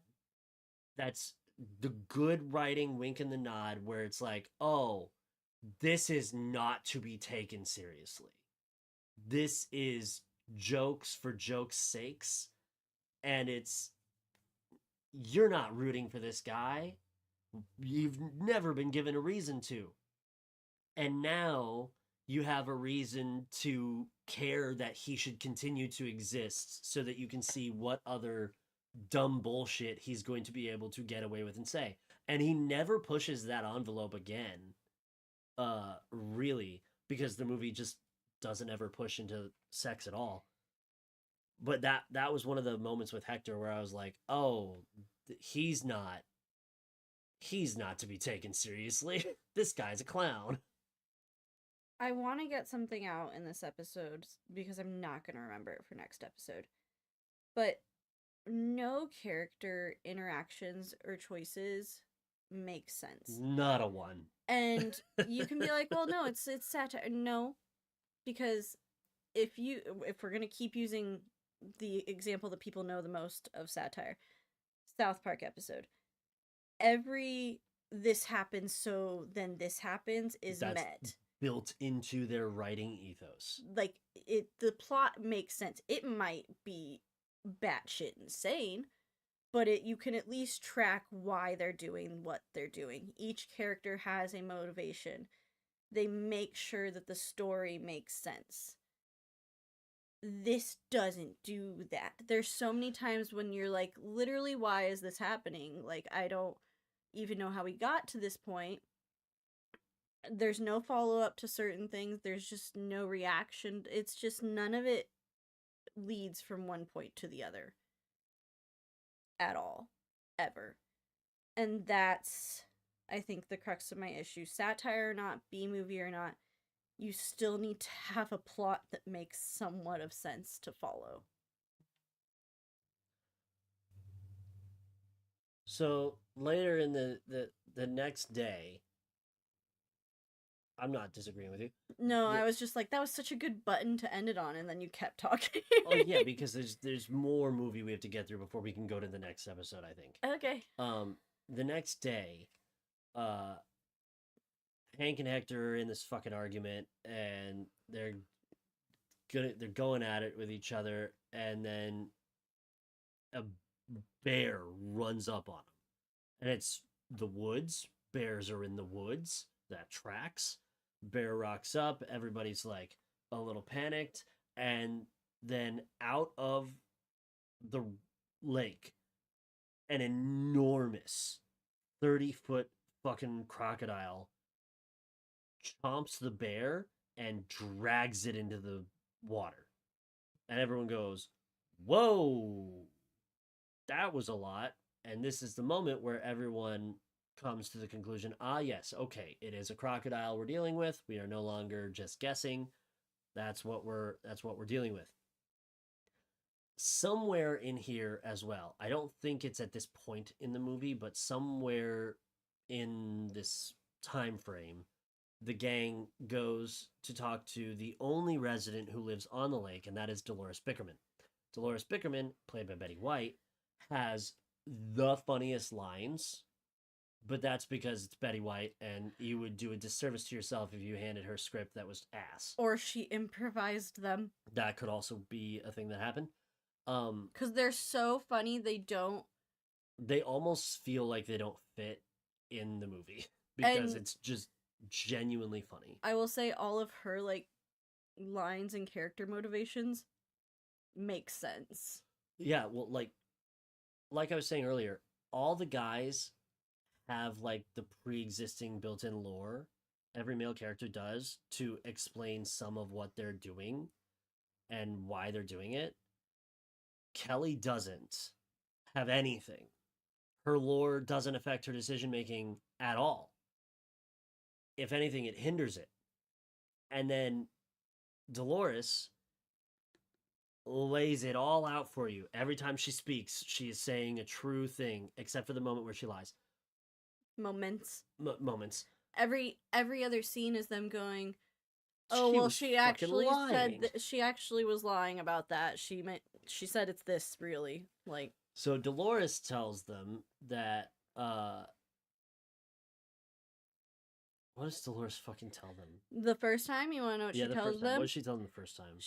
That's the good writing wink and the nod where it's like, oh, this is not to be taken seriously. This is jokes for jokes' sakes. And you're not rooting for this guy. You've never been given a reason to. And now you have a reason to care that he should continue to exist so that you can see what other dumb bullshit he's going to be able to get away with and say. And he never pushes that envelope again, really, because the movie just doesn't ever push into sex at all. But that was one of the moments with Hector where I was like, oh, he's not to be taken seriously. This guy's a clown. I want to get something out in this episode because I'm not going to remember it for next episode. But no character interactions or choices make sense. Not a one. And you can be like, well, no, it's satire. No, because if we're going to keep using the example that people know the most of satire, South Park episode, every this happens so then this happens is That's met. Built into their writing ethos. Like, the plot makes sense. It might be batshit insane, but you can at least track why they're doing what they're doing. Each character has a motivation. They make sure that the story makes sense. This doesn't do that. There's so many times when you're like, literally, why is this happening? Like, I don't even know how we got to this point. There's no follow-up to certain things. There's just no reaction. It's just none of it leads from one point to the other. At all. Ever. And that's, I think, the crux of my issue. Satire or not, B-movie or not, you still need to have a plot that makes somewhat of sense to follow. So later in the next day, I'm not disagreeing with you. No, I was just like, that was such a good button to end it on, and then you kept talking. Oh yeah, because there's more movie we have to get through before we can go to the next episode, I think. Okay. The next day, Hank and Hector are in this fucking argument, and they're going at it with each other, and then a bear runs up on them. And it's the woods. Bears are in the woods. That tracks. Bear rocks up. Everybody's like a little panicked. And then out of the lake, an enormous 30-foot fucking crocodile chomps the bear and drags it into the water. And everyone goes, whoa, that was a lot. And this is the moment where everyone comes to the conclusion, yes, okay, it is a crocodile we're dealing with. We are no longer just guessing. That's what we're dealing with. somewhere in here as well. I don't think it's at this point in the movie, but somewhere in this time frame, the gang goes to talk to the only resident who lives on the lake, and that is Dolores Bickerman. Dolores Bickerman, played by Betty White, has the funniest lines, but that's because it's Betty White, and you would do a disservice to yourself if you handed her script that was ass. Or she improvised them. That could also be a thing that happened. Because they're so funny, they almost feel like they don't fit in the movie because it's just genuinely funny. I will say all of her like lines and character motivations make sense. Yeah, well, like I was saying earlier, all the guys have like the pre-existing built-in lore. Every male character does to explain some of what they're doing and why they're doing it. Kelly doesn't have anything. Her lore doesn't affect her decision making at all. If anything, it hinders it. And then Dolores lays it all out for you. Every time she speaks, she is saying a true thing, except for the moment where she lies. Moments. Moments. Every other scene is them going, "Oh, well, she actually said she actually was lying about that. She said it's this, really." Like, so Dolores tells them that what does Dolores fucking tell them? The first time? You want to know what she tells them? What did she tell them the first time?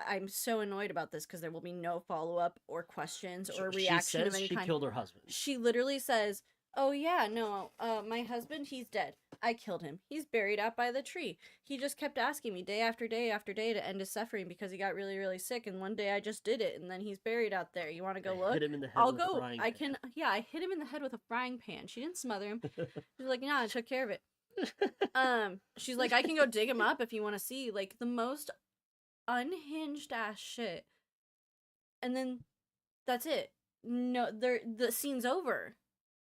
I'm so annoyed about this because there will be no follow-up or questions or reaction of any kind. She killed her husband. She literally says, "Oh yeah, no, my husband, he's dead. I killed him. He's buried out by the tree. He just kept asking me day after day after day to end his suffering because he got really, really sick, and one day I just did it, and then he's buried out there. You want to go look?" Hit him in the head I'll with go. A frying pan. I hit him in the head with a frying pan. She didn't smother him. She's like, "Nah, I took care of it." She's like, "I can go dig him up if you want to see." Like, the most unhinged ass shit. And then that's it. No, the scene's over.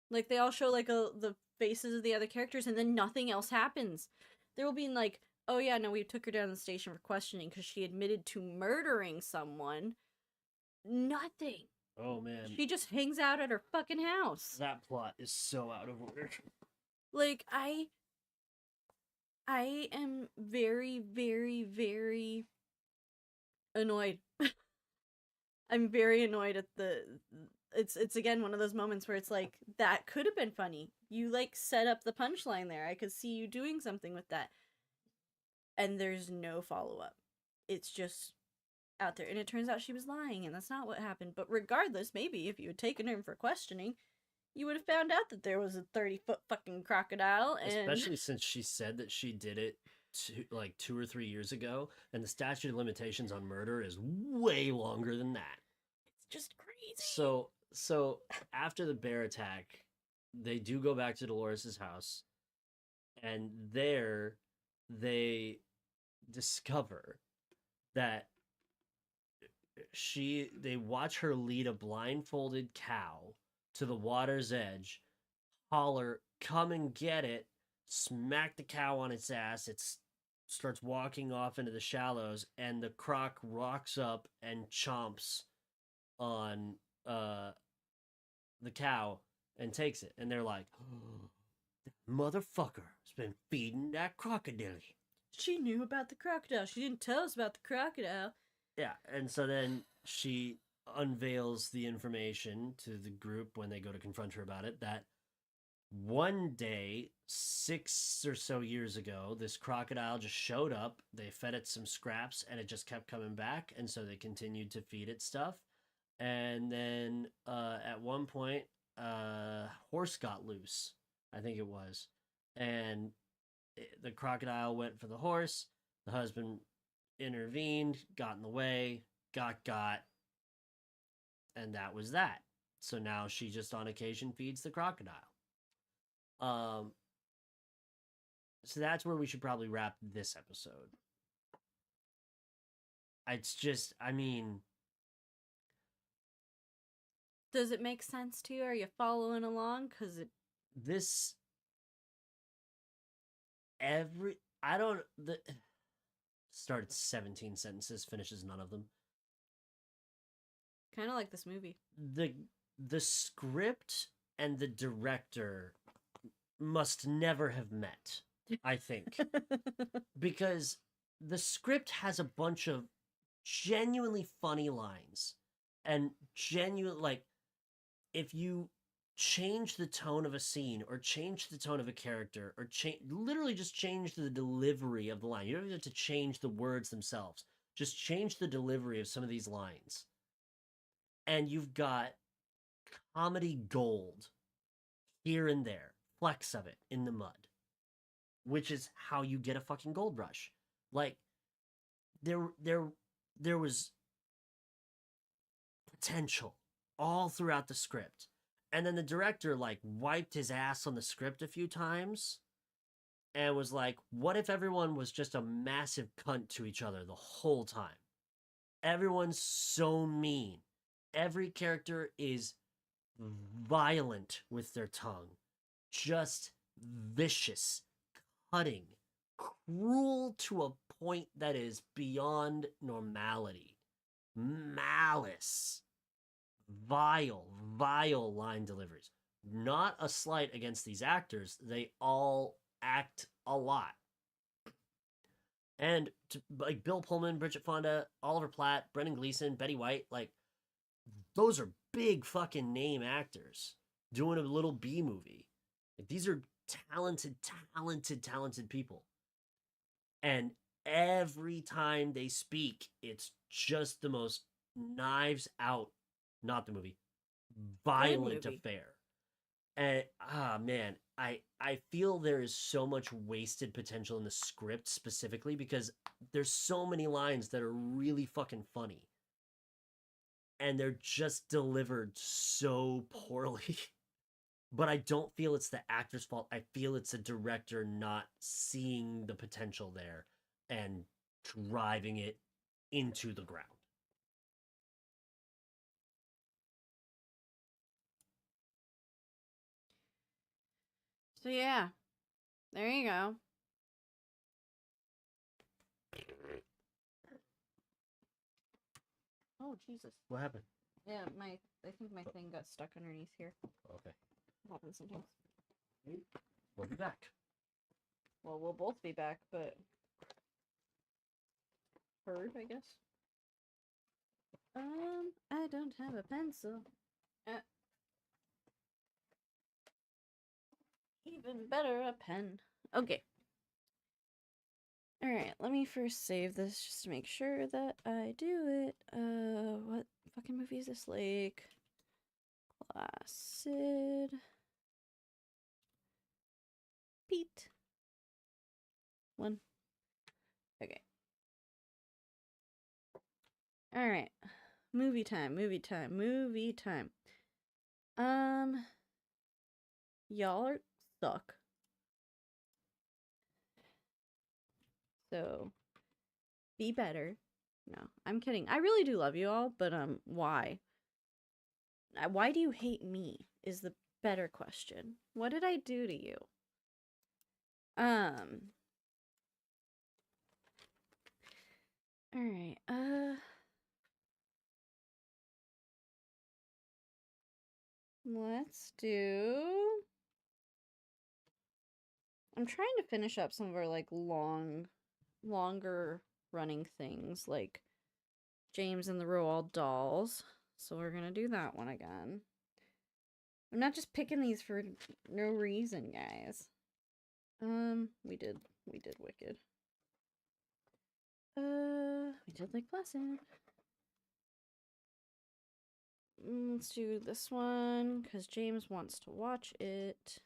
Like, they all show like the faces of the other characters, and then nothing else happens. There will be like, "Oh yeah, no, we took her down to the station for questioning because she admitted to murdering someone." Nothing. Oh man. She just hangs out at her fucking house. That plot is so out of order. Like, I am very, very, very annoyed. I'm very annoyed at it's again one of those moments where it's like, that could have been funny. You like set up the punchline there. I could see you doing something with that. And there's no follow-up. It's just out there. And it turns out she was lying, and that's not what happened. But regardless, maybe if you had taken her for questioning, you would have found out that there was a 30-foot fucking crocodile. And especially since she said that she did it 2 or 3 years ago, and the statute of limitations on murder is way longer than that. It's just crazy. So after the bear attack, they do go back to Dolores' house, and there they discover that they watch her lead a blindfolded cow to the water's edge, holler, "Come and get it," smack the cow on its ass. It starts walking off into the shallows, and the croc rocks up and chomps on the cow and takes it. And they're like, "Oh, that motherfucker's been feeding that crocodile." She knew about the crocodile. She didn't tell us about the crocodile. Yeah, and so then she unveils the information to the group when they go to confront her about it, that one day 6 or so years ago, this crocodile just showed up. They fed it some scraps, and it just kept coming back, and so they continued to feed it stuff. And then at one point, horse got loose, I think it was, and the crocodile went for the horse. The husband intervened, got in the way, got, and that was that. So now she just on occasion feeds the crocodile. So that's where we should probably wrap this episode. It's just, I mean, does it make sense to you? Are you following along? Because started 17 sentences, finishes none of them. Kind of like this movie. The script and the director must never have met, I think. Because the script has a bunch of genuinely funny lines and genuine, like, if you change the tone of a scene or change the tone of a character or literally just change the delivery of the line, you don't even have to change the words themselves, just change the delivery of some of these lines, and you've got comedy gold here and there, flecks of it in the mud, which is how you get a fucking gold rush. Like, there was potential all throughout the script. And then the director, like, wiped his ass on the script a few times and was like, what if everyone was just a massive cunt to each other the whole time? Everyone's so mean. Every character is violent with their tongue. Just vicious, cutting, cruel to a point that is beyond normality. Malice. Vile line deliveries. Not a slight against these actors. They all act a lot. And like Bill Pullman, Bridget Fonda, Oliver Platt, Brendan Gleeson, Betty White, like, those are big fucking name actors doing a little B movie. Like, these are talented people. And every time they speak, it's just the most knives out, not the movie, violent affair. And man, I feel there is so much wasted potential in the script specifically because there's so many lines that are really fucking funny. And they're just delivered so poorly. But I don't feel it's the actor's fault. I feel it's the director not seeing the potential there and driving it into the ground. So yeah, there you go. Oh Jesus! What happened? Yeah, I think my thing got stuck underneath here. Okay. It happens sometimes. We'll be back. Well, we'll both be back, but heard, I guess. I don't have a pencil. Even better, a pen. Okay. Alright, let me first save this just to make sure that I do it. What fucking movie is this? Like, Placid. Pete. One. Okay. Alright. Movie time. Y'all suck. So, be better. No, I'm kidding. I really do love you all, but why? Why do you hate me is the better question. What did I do to you? Alright, let's do... I'm trying to finish up some of our, like, longer running things, like James and the Roald Dolls. So we're gonna do that one again. I'm not just picking these for no reason, guys. We did Wicked. We did Lake Placid. Let's do this one, because James wants to watch it.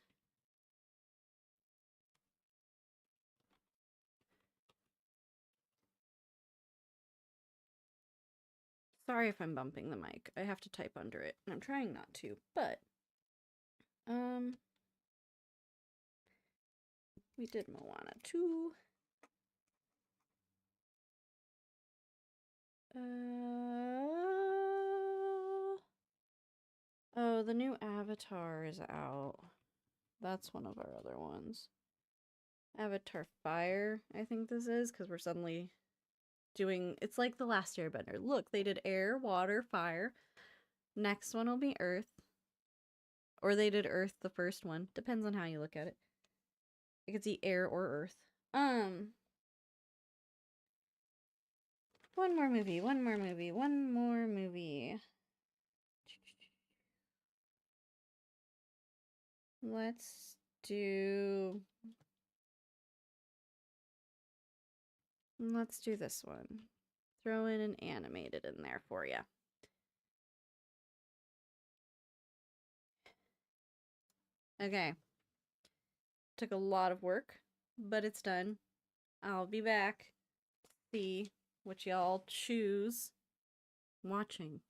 Sorry if I'm bumping the mic. I have to type under it, and I'm trying not to, but... we did Moana 2. Oh, the new Avatar is out. That's one of our other ones. Avatar Fire, I think this is, because we're suddenly doing... It's like The Last Airbender. Look, they did air, water, fire. Next one will be Earth. Or they did Earth the first one. Depends on how you look at it. I could see air or Earth. One more movie. Let's do this one. Throw in an animated in there for you. Okay. Took a lot of work, but it's done. I'll be back to see what y'all choose watching.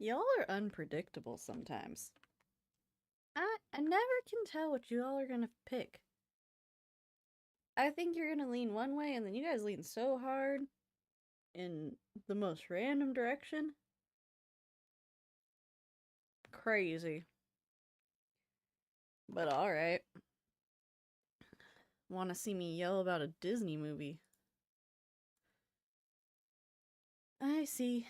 Y'all are unpredictable sometimes. I never can tell what y'all are gonna pick. I think you're gonna lean one way, and then you guys lean so hard in the most random direction. Crazy. But alright. Wanna see me yell about a Disney movie? I see.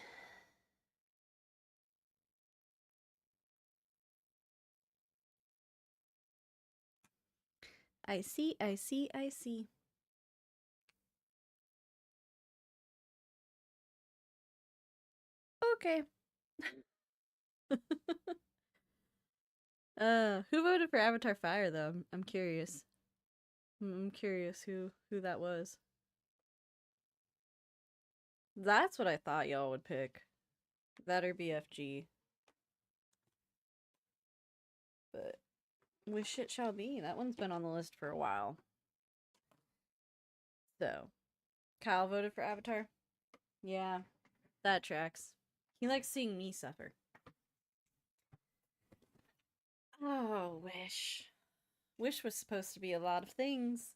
I see, I see, I see. Okay. Who voted for Avatar Fire though? I'm curious. I'm curious who that was. That's what I thought y'all would pick. That or BFG. But Wish It Shall Be. That one's been on the list for a while. So, Kyle voted for Avatar. Yeah, that tracks. He likes seeing me suffer. Oh, Wish. Wish was supposed to be a lot of things.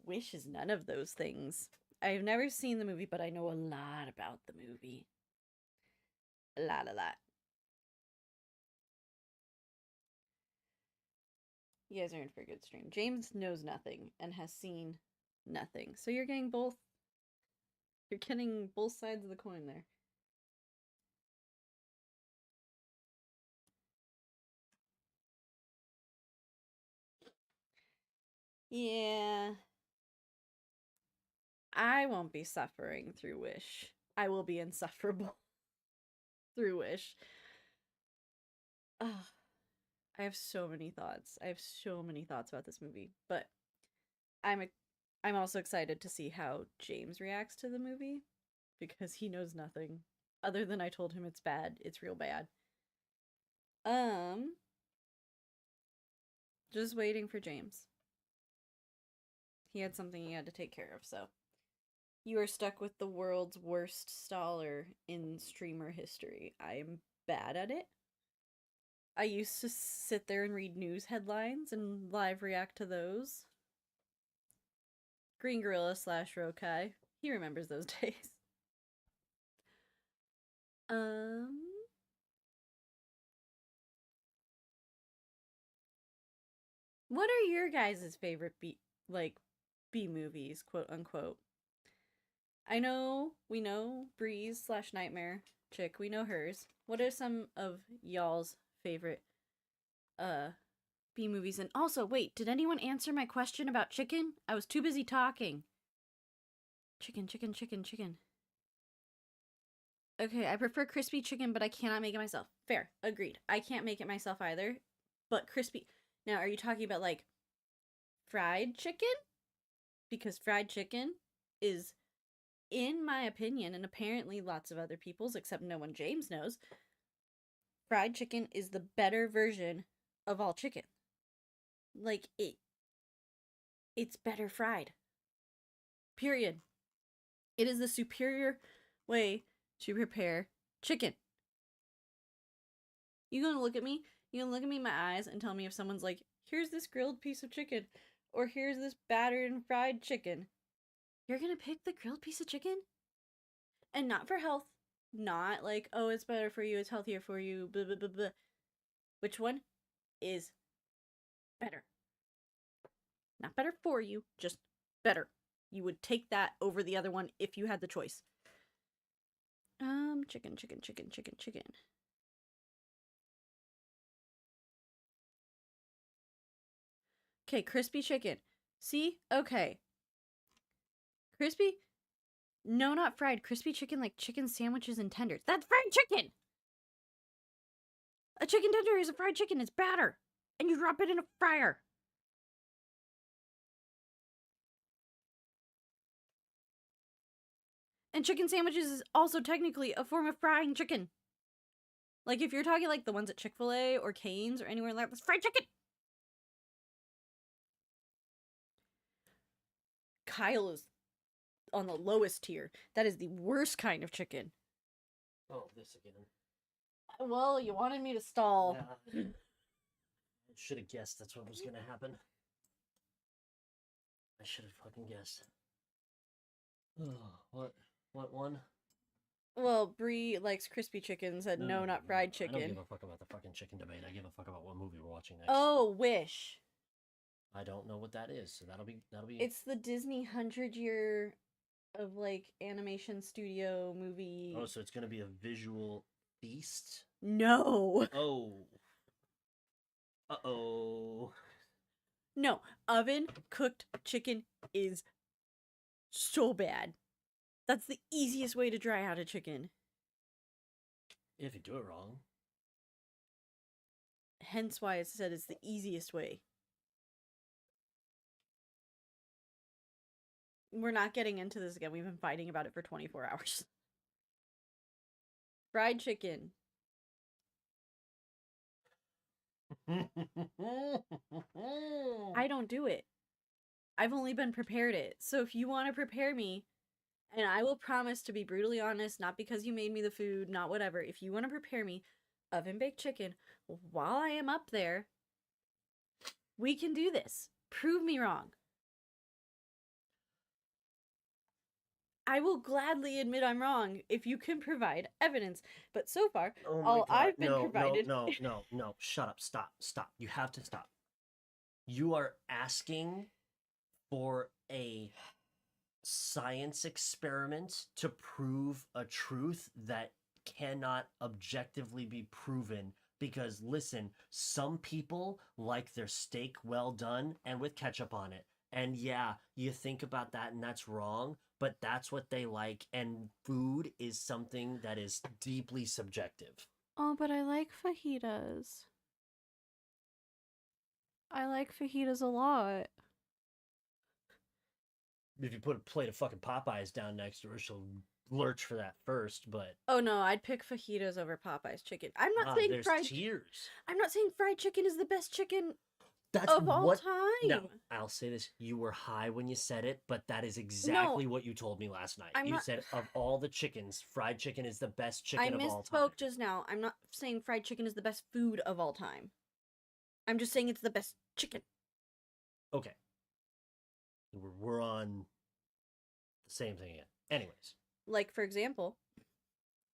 Wish is none of those things. I've never seen the movie, but I know a lot about the movie. A lot. You guys are in for a good stream. James knows nothing and has seen nothing. So you're getting both. You're getting both sides of the coin there. Yeah. I won't be suffering through Wish. I will be insufferable through Wish. Ugh. I have so many thoughts. I have so many thoughts about this movie, but I'm also excited to see how James reacts to the movie because he knows nothing other than I told him it's bad. It's real bad. Just waiting for James. He had something he had to take care of, so you are stuck with the world's worst staller in streamer history. I am bad at it. I used to sit there and read news headlines and live react to those. Green Gorilla / Rokai. He remembers those days. What are your guys' favorite B movies, quote unquote? We know Breeze / Nightmare chick. We know hers. What are some of y'all's favorite B movies? And also, wait, did anyone answer my question about chicken? I was too busy talking. Chicken. Okay, I prefer crispy chicken, but I cannot make it myself. Fair, agreed. I can't make it myself either. But crispy. Now, are you talking about like fried chicken? Because fried chicken is, in my opinion, and apparently lots of other people's, except no one James knows, fried chicken is the better version of all chicken. Like, it's better fried. Period. It is the superior way to prepare chicken. You gonna look at me? You gonna look at me in my eyes and tell me if someone's like, here's this grilled piece of chicken, or here's this battered and fried chicken. You're gonna pick the grilled piece of chicken? And not for health. Not like, oh, it's better for you, it's healthier for you, blah, blah, blah, blah. Which one is better? Not better for you, just better. You would take that over the other one if you had the choice. Chicken. Okay, crispy chicken. See? Okay. Crispy? No, not fried. Crispy chicken like chicken sandwiches and tenders. That's fried chicken! A chicken tender is a fried chicken. It's batter. And you drop it in a fryer. And chicken sandwiches is also technically a form of frying chicken. Like, if you're talking like the ones at Chick-fil-A or Cane's or anywhere like that, that's fried chicken! Kyle is on the lowest tier. That is the worst kind of chicken. Oh, this again. Well, you wanted me to stall. Yeah. I should have guessed that's what was gonna happen. I should have fucking guessed. Oh, what one? Well, Bree likes crispy chicken, said no, not fried chicken. I don't give a fuck about the fucking chicken debate. I give a fuck about what movie we're watching next. Oh, Wish. I don't know what that is, so that'll be. It's the Disney 100-year of like animation studio movie. Oh, so it's gonna be a visual feast? No. Oh. Uh-oh. No, oven cooked chicken is so bad. That's the easiest way to dry out a chicken. If you do it wrong. Hence why it said it's the easiest way. We're not getting into this again. We've been fighting about it for 24 hours. Fried chicken. I don't do it. I've only been prepared it. So if you want to prepare me, and I will promise to be brutally honest, not because you made me the food, not whatever. If you want to prepare me oven-baked chicken while I am up there, we can do this. Prove me wrong. I will gladly admit I'm wrong if you can provide evidence. But so far, all I've been provided... No. Shut up. Stop. You have to stop. You are asking for a science experiment to prove a truth that cannot objectively be proven. Because, listen, some people like their steak well done and with ketchup on it. And yeah, you think about that and that's wrong, but that's what they like. And food is something that is deeply subjective. Oh, but I like fajitas. I like fajitas a lot. If you put a plate of fucking Popeyes down next to her, she'll lurch for that first, but... Oh no, I'd pick fajitas over Popeye's chicken. I'm not saying there's tears. I'm not saying fried chicken is the best chicken That's of all time. No, I'll say this. You were high when you said it, but that is exactly what you told me last night. You said, of all the chickens, fried chicken is the best chicken of all time. I misspoke just now. I'm not saying fried chicken is the best food of all time. I'm just saying it's the best chicken. Okay. We're on the same thing again. Anyways. Like, for example,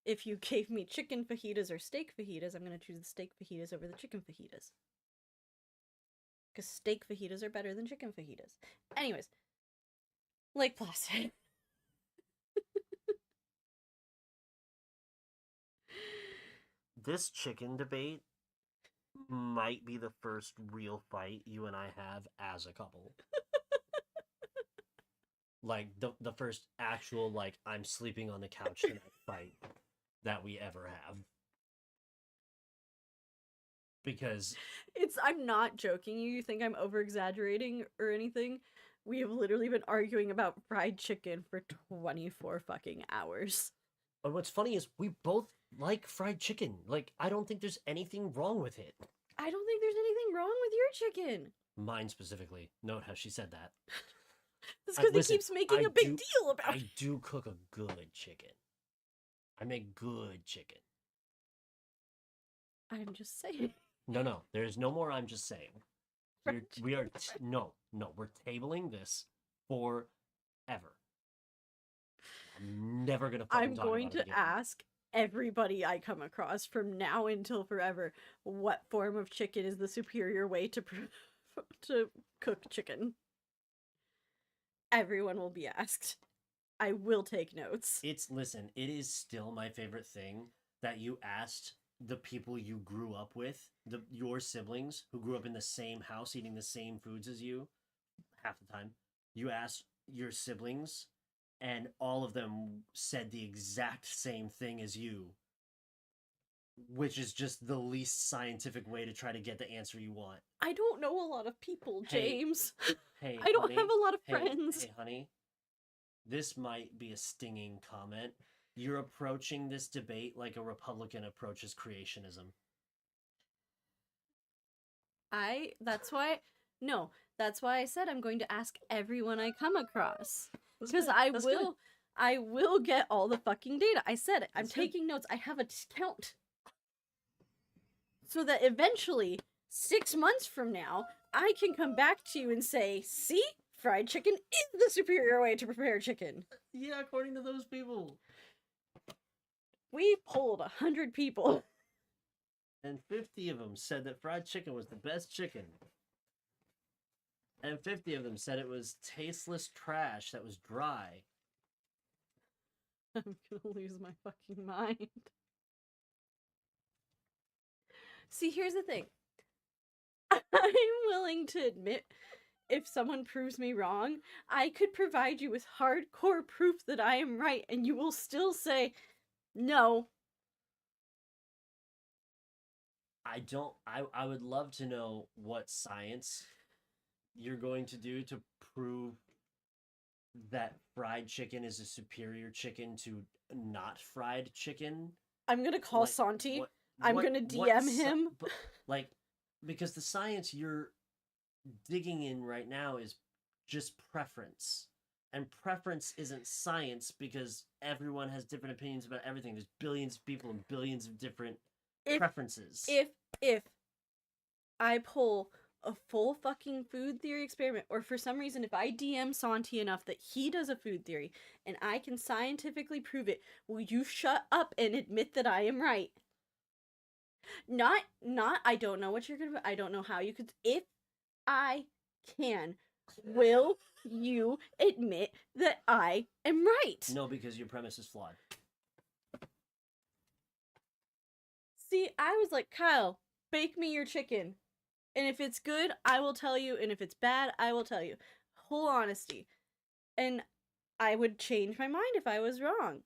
if you gave me chicken fajitas or steak fajitas, I'm going to choose the steak fajitas over the chicken fajitas. Because steak fajitas are better than chicken fajitas. Anyways, like Placid. This chicken debate might be the first real fight you and I have as a couple. Like, the first actual, like, I'm sleeping on the couch tonight fight that we ever have. Because... I'm not joking. You think I'm over-exaggerating or anything? We have literally been arguing about fried chicken for 24 fucking hours. But what's funny is we both like fried chicken. Like, I don't think there's anything wrong with it. I don't think there's anything wrong with your chicken. Mine specifically. Note how she said that. That's because he keeps making a big deal about it. I do cook a good chicken. I make good chicken. I'm just saying. No, there's no more I'm just saying. We're tabling this forever. I'm never gonna fucking talk about it again. I'm going to ask everybody I come across from now until forever what form of chicken is the superior way to cook chicken. Everyone will be asked. I will take notes. Listen, it is still my favorite thing that you asked the people you grew up with, your siblings who grew up in the same house eating the same foods as you, half the time. You asked your siblings, and all of them said the exact same thing as you, which is just the least scientific way to try to get the answer you want. I don't know a lot of people, James. Hey, I don't have a lot of friends. Hey, honey, this might be a stinging comment. You're approaching this debate like a Republican approaches creationism. That's why I said I'm going to ask everyone I come across. Because I I will get all the fucking data. I said it. I'm That's good. taking notes. I have a count. So that eventually, 6 months from now, I can come back to you and say, see? Fried chicken is the superior way to prepare chicken. Yeah, according to those people. We polled 100 people. And 50 of them said that fried chicken was the best chicken. And 50 of them said it was tasteless trash that was dry. I'm gonna lose my fucking mind. See, here's the thing. I'm willing to admit if someone proves me wrong, I could provide you with hardcore proof that I am right, and you will still say, no. I would love to know what science you're going to do to prove that fried chicken is a superior chicken to not fried chicken. I'm gonna call Like, Santi. what- I'm what- gonna what DM sci- him. but, like, because the science you're digging in right now is just preference. And preference isn't science because everyone has different opinions about everything. There's billions of people and billions of different preferences. If I pull a full fucking food theory experiment, or for some reason, if I DM Santi enough that he does a food theory and I can scientifically prove it, will you shut up and admit that I am right? Not, I don't know what you're gonna, I don't know how you could, if I can, will you admit that I am right? No, because your premise is flawed. See, I was like, Kyle, bake me your chicken. And if it's good, I will tell you. And if it's bad, I will tell you. Whole honesty. And I would change my mind if I was wrong.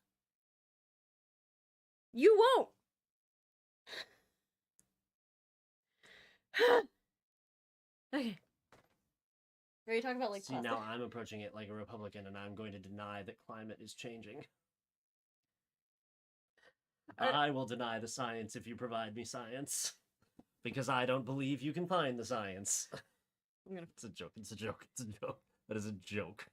You won't. Okay. Ready to talk about, like, See, plastic? now I'm approaching it like a Republican, and I'm going to deny that climate is changing. I will deny the science if you provide me science. Because I don't believe you can find the science. I'm gonna... It's a joke. It's a joke. It's a joke. That is a joke.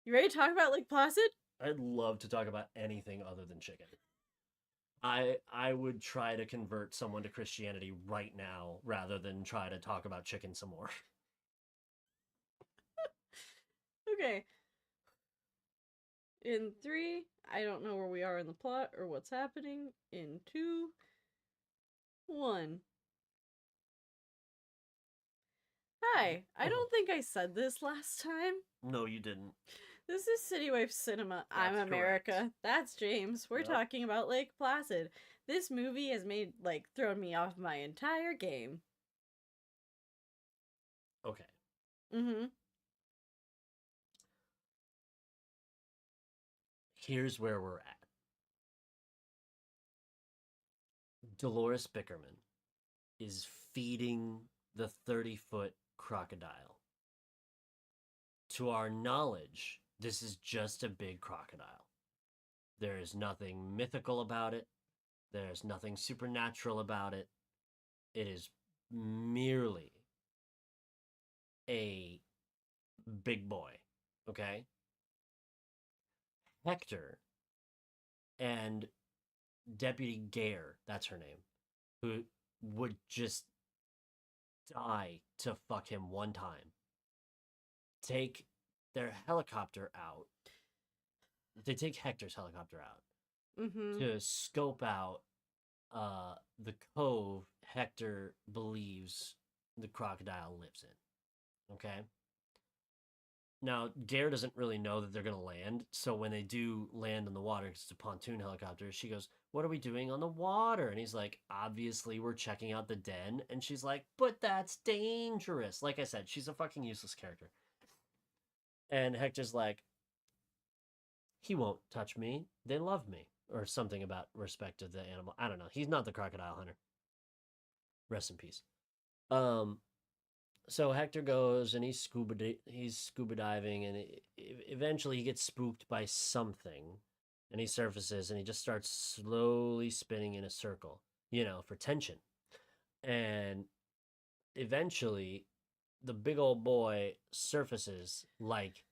You ready to talk about Lake Placid? I'd love to talk about anything other than chicken. I would try to convert someone to Christianity right now rather than try to talk about chicken some more. Okay. In 3, I don't know where we are in the plot or what's happening. In 2, 1. Hi, I don't think I said this last time. No, you didn't. This is CityWavesCinema. I'm That's America. correct. That's James. We're Yep. talking about Lake Placid. This movie has made, like, thrown me off my entire game. Okay. Mm-hmm. Here's where we're at. Dolores Bickerman is feeding the 30-foot crocodile. To our knowledge, this is just a big crocodile. There is nothing mythical about it. There's nothing supernatural about it. It is merely a big boy, okay? Hector and Deputy Gare, that's her name, who would just die to fuck him one time, take their helicopter out. They take Hector's helicopter out Mm-hmm. to scope out the cove Hector believes the crocodile lives in. Okay? Now, Gare doesn't really know that they're going to land, so when they do land on the water, because it's a pontoon helicopter, she goes, "What are we doing on the water?" And he's like, "Obviously, we're checking out the den." And she's like, "But that's dangerous." Like I said, she's a fucking useless character. And Hector's like, "He won't touch me. They love me." Or something about respect of the animal. I don't know. He's not the crocodile hunter. Rest in peace. So Hector goes and he's scuba diving, and eventually he gets spooked by something, and he surfaces and he just starts slowly spinning in a circle, for tension. And eventually the big old boy surfaces like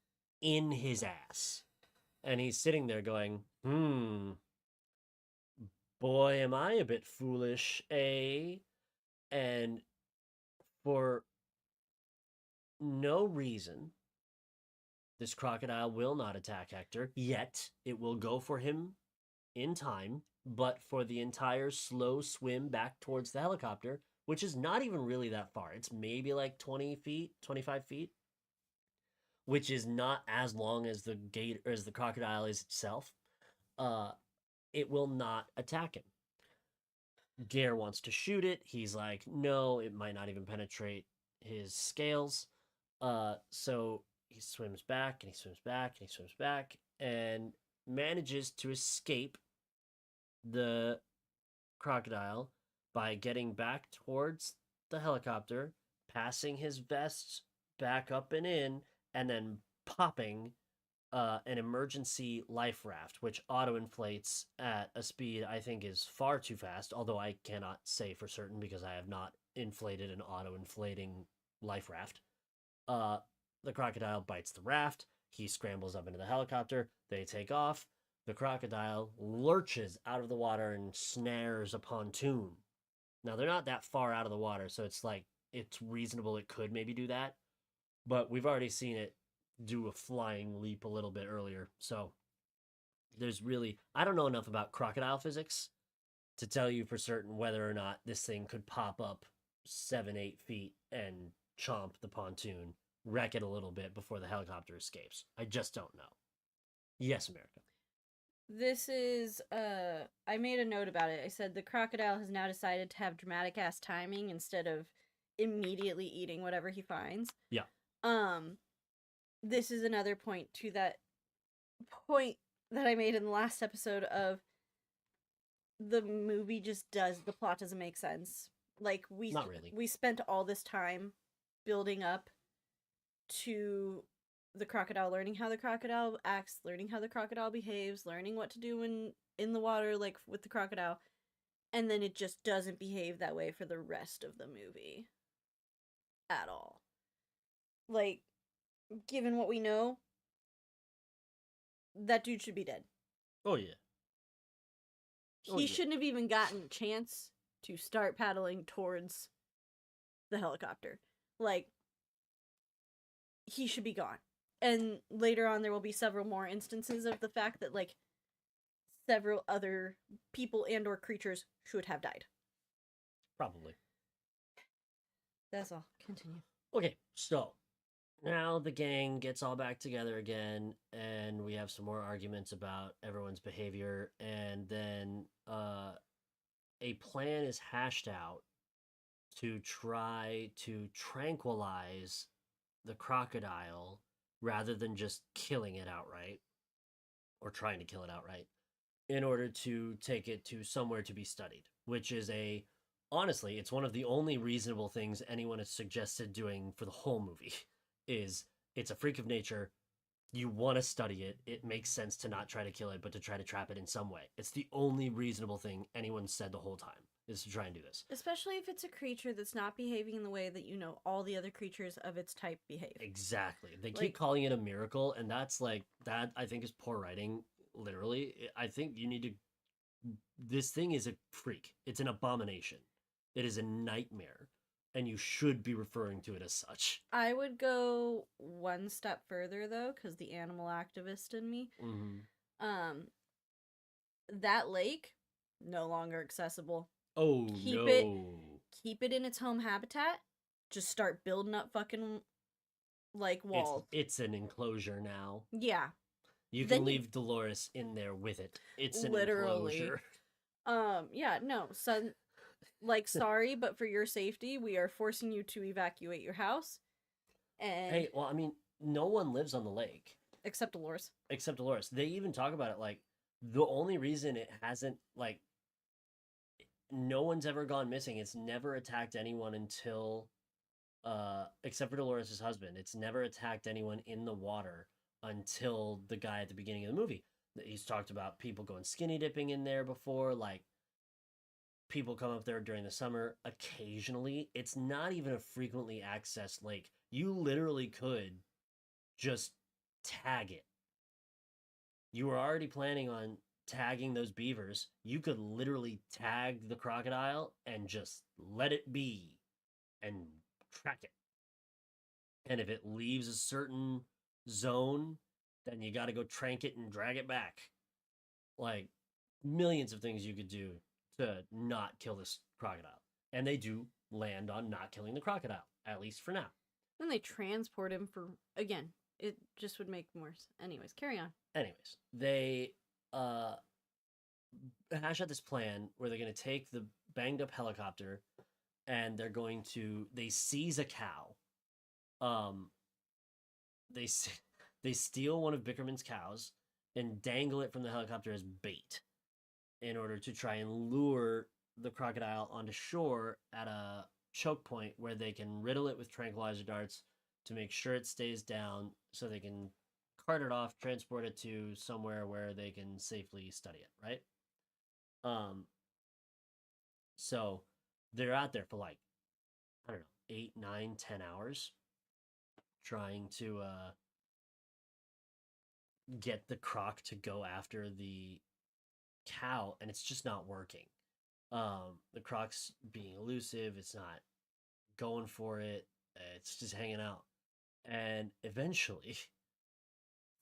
in his ass. And he's sitting there going, boy, am I a bit foolish, eh? And for no reason, this crocodile will not attack Hector, yet it will go for him in time, but for the entire slow swim back towards the helicopter, which is not even really that far. It's maybe like 20 feet, 25 feet, which is not as long as the gate or as the crocodile is itself. It will not attack him. Gare wants to shoot it. He's like, no, it might not even penetrate his scales. So he swims back and he swims back and he swims back and manages to escape the crocodile by getting back towards the helicopter, passing his vest back up and in, and then popping an emergency life raft, which auto-inflates at a speed I think is far too fast, although I cannot say for certain because I have not inflated an auto-inflating life raft. The crocodile bites the raft. He scrambles up into the helicopter. They take off. The crocodile lurches out of the water and snares a pontoon. Now, they're not that far out of the water, so it's like, it's reasonable it could maybe do that. But we've already seen it do a flying leap a little bit earlier. So there's really, I don't know enough about crocodile physics to tell you for certain whether or not this thing could pop up 7-8 feet and chomp the pontoon, wreck it a little bit before the helicopter escapes. I just don't know. Yes, America. This is, I made a note about it. I said the crocodile has now decided to have dramatic ass timing instead of immediately eating whatever he finds. Yeah. This is another point to that point that I made in the last episode of the movie just the plot doesn't make sense. Like, Not really. We spent all this time building up to the crocodile, learning how the crocodile acts, learning how the crocodile behaves, learning what to do in the water, like with the crocodile, and then it just doesn't behave that way for the rest of the movie at all. Like, given what we know, that dude should be dead. Oh, yeah. He shouldn't have even gotten a chance to start paddling towards the helicopter. Like, he should be gone. And later on, there will be several more instances of the fact that, like, several other people and or creatures should have died. Probably. That's all. Continue. Okay, so now the gang gets all back together again, and we have some more arguments about everyone's behavior, and then a plan is hashed out to try to tranquilize the crocodile rather than just killing it outright, or trying to kill it outright, in order to take it to somewhere to be studied, which is honestly, it's one of the only reasonable things anyone has suggested doing for the whole movie. Is it's a freak of nature, you want to study it, it makes sense to not try to kill it, but to try to trap it in some way. It's the only reasonable thing anyone said the whole time, is to try and do this. Especially if it's a creature that's not behaving in the way that, you know, all the other creatures of its type behave. Exactly. They keep calling it a miracle, and that's like, that I think is poor writing, literally. I think you need to, this thing is a freak. It's an abomination. It is a nightmare. And you should be referring to it as such. I would go one step further, though, because the animal activist in me. Mm-hmm. That lake, no longer accessible. Oh, Keep it in its home habitat. Just start building up fucking, like, walls. It's an enclosure now. Yeah. You can leave Dolores in there with it. It's an enclosure. Yeah, no, son. Like, sorry, but for your safety, we are forcing you to evacuate your house. And hey, well, I mean, no one lives on the lake. Except Dolores. They even talk about it, like, the only reason it hasn't, like, no one's ever gone missing. It's never attacked anyone until, except for Dolores' husband. It's never attacked anyone in the water until the guy at the beginning of the movie. He's talked about people going skinny dipping in there before, like, people come up there during the summer occasionally. It's not even a frequently accessed lake. You literally could just tag it. You were already planning on tagging those beavers. You could literally tag the crocodile and just let it be and track it. And if it leaves a certain zone, then you got to go trank it and drag it back. Like millions of things you could do to not kill this crocodile. And they do land on not killing the crocodile, at least for now. Then they transport him for, again, it just would make more sense. Anyways, carry on. Anyways, they hash out this plan where they're going to take the banged up helicopter and they're going to, they seize a cow. They steal one of Bickerman's cows and dangle it from the helicopter as bait in order to try and lure the crocodile onto shore at a choke point where they can riddle it with tranquilizer darts to make sure it stays down so they can cart it off, transport it to somewhere where they can safely study it, right? So they're out there for like, I don't know, 8, 9, 10 hours trying to get the croc to go after the cow, and it's just not working. The croc's being elusive, it's not going for it, it's just hanging out. And eventually,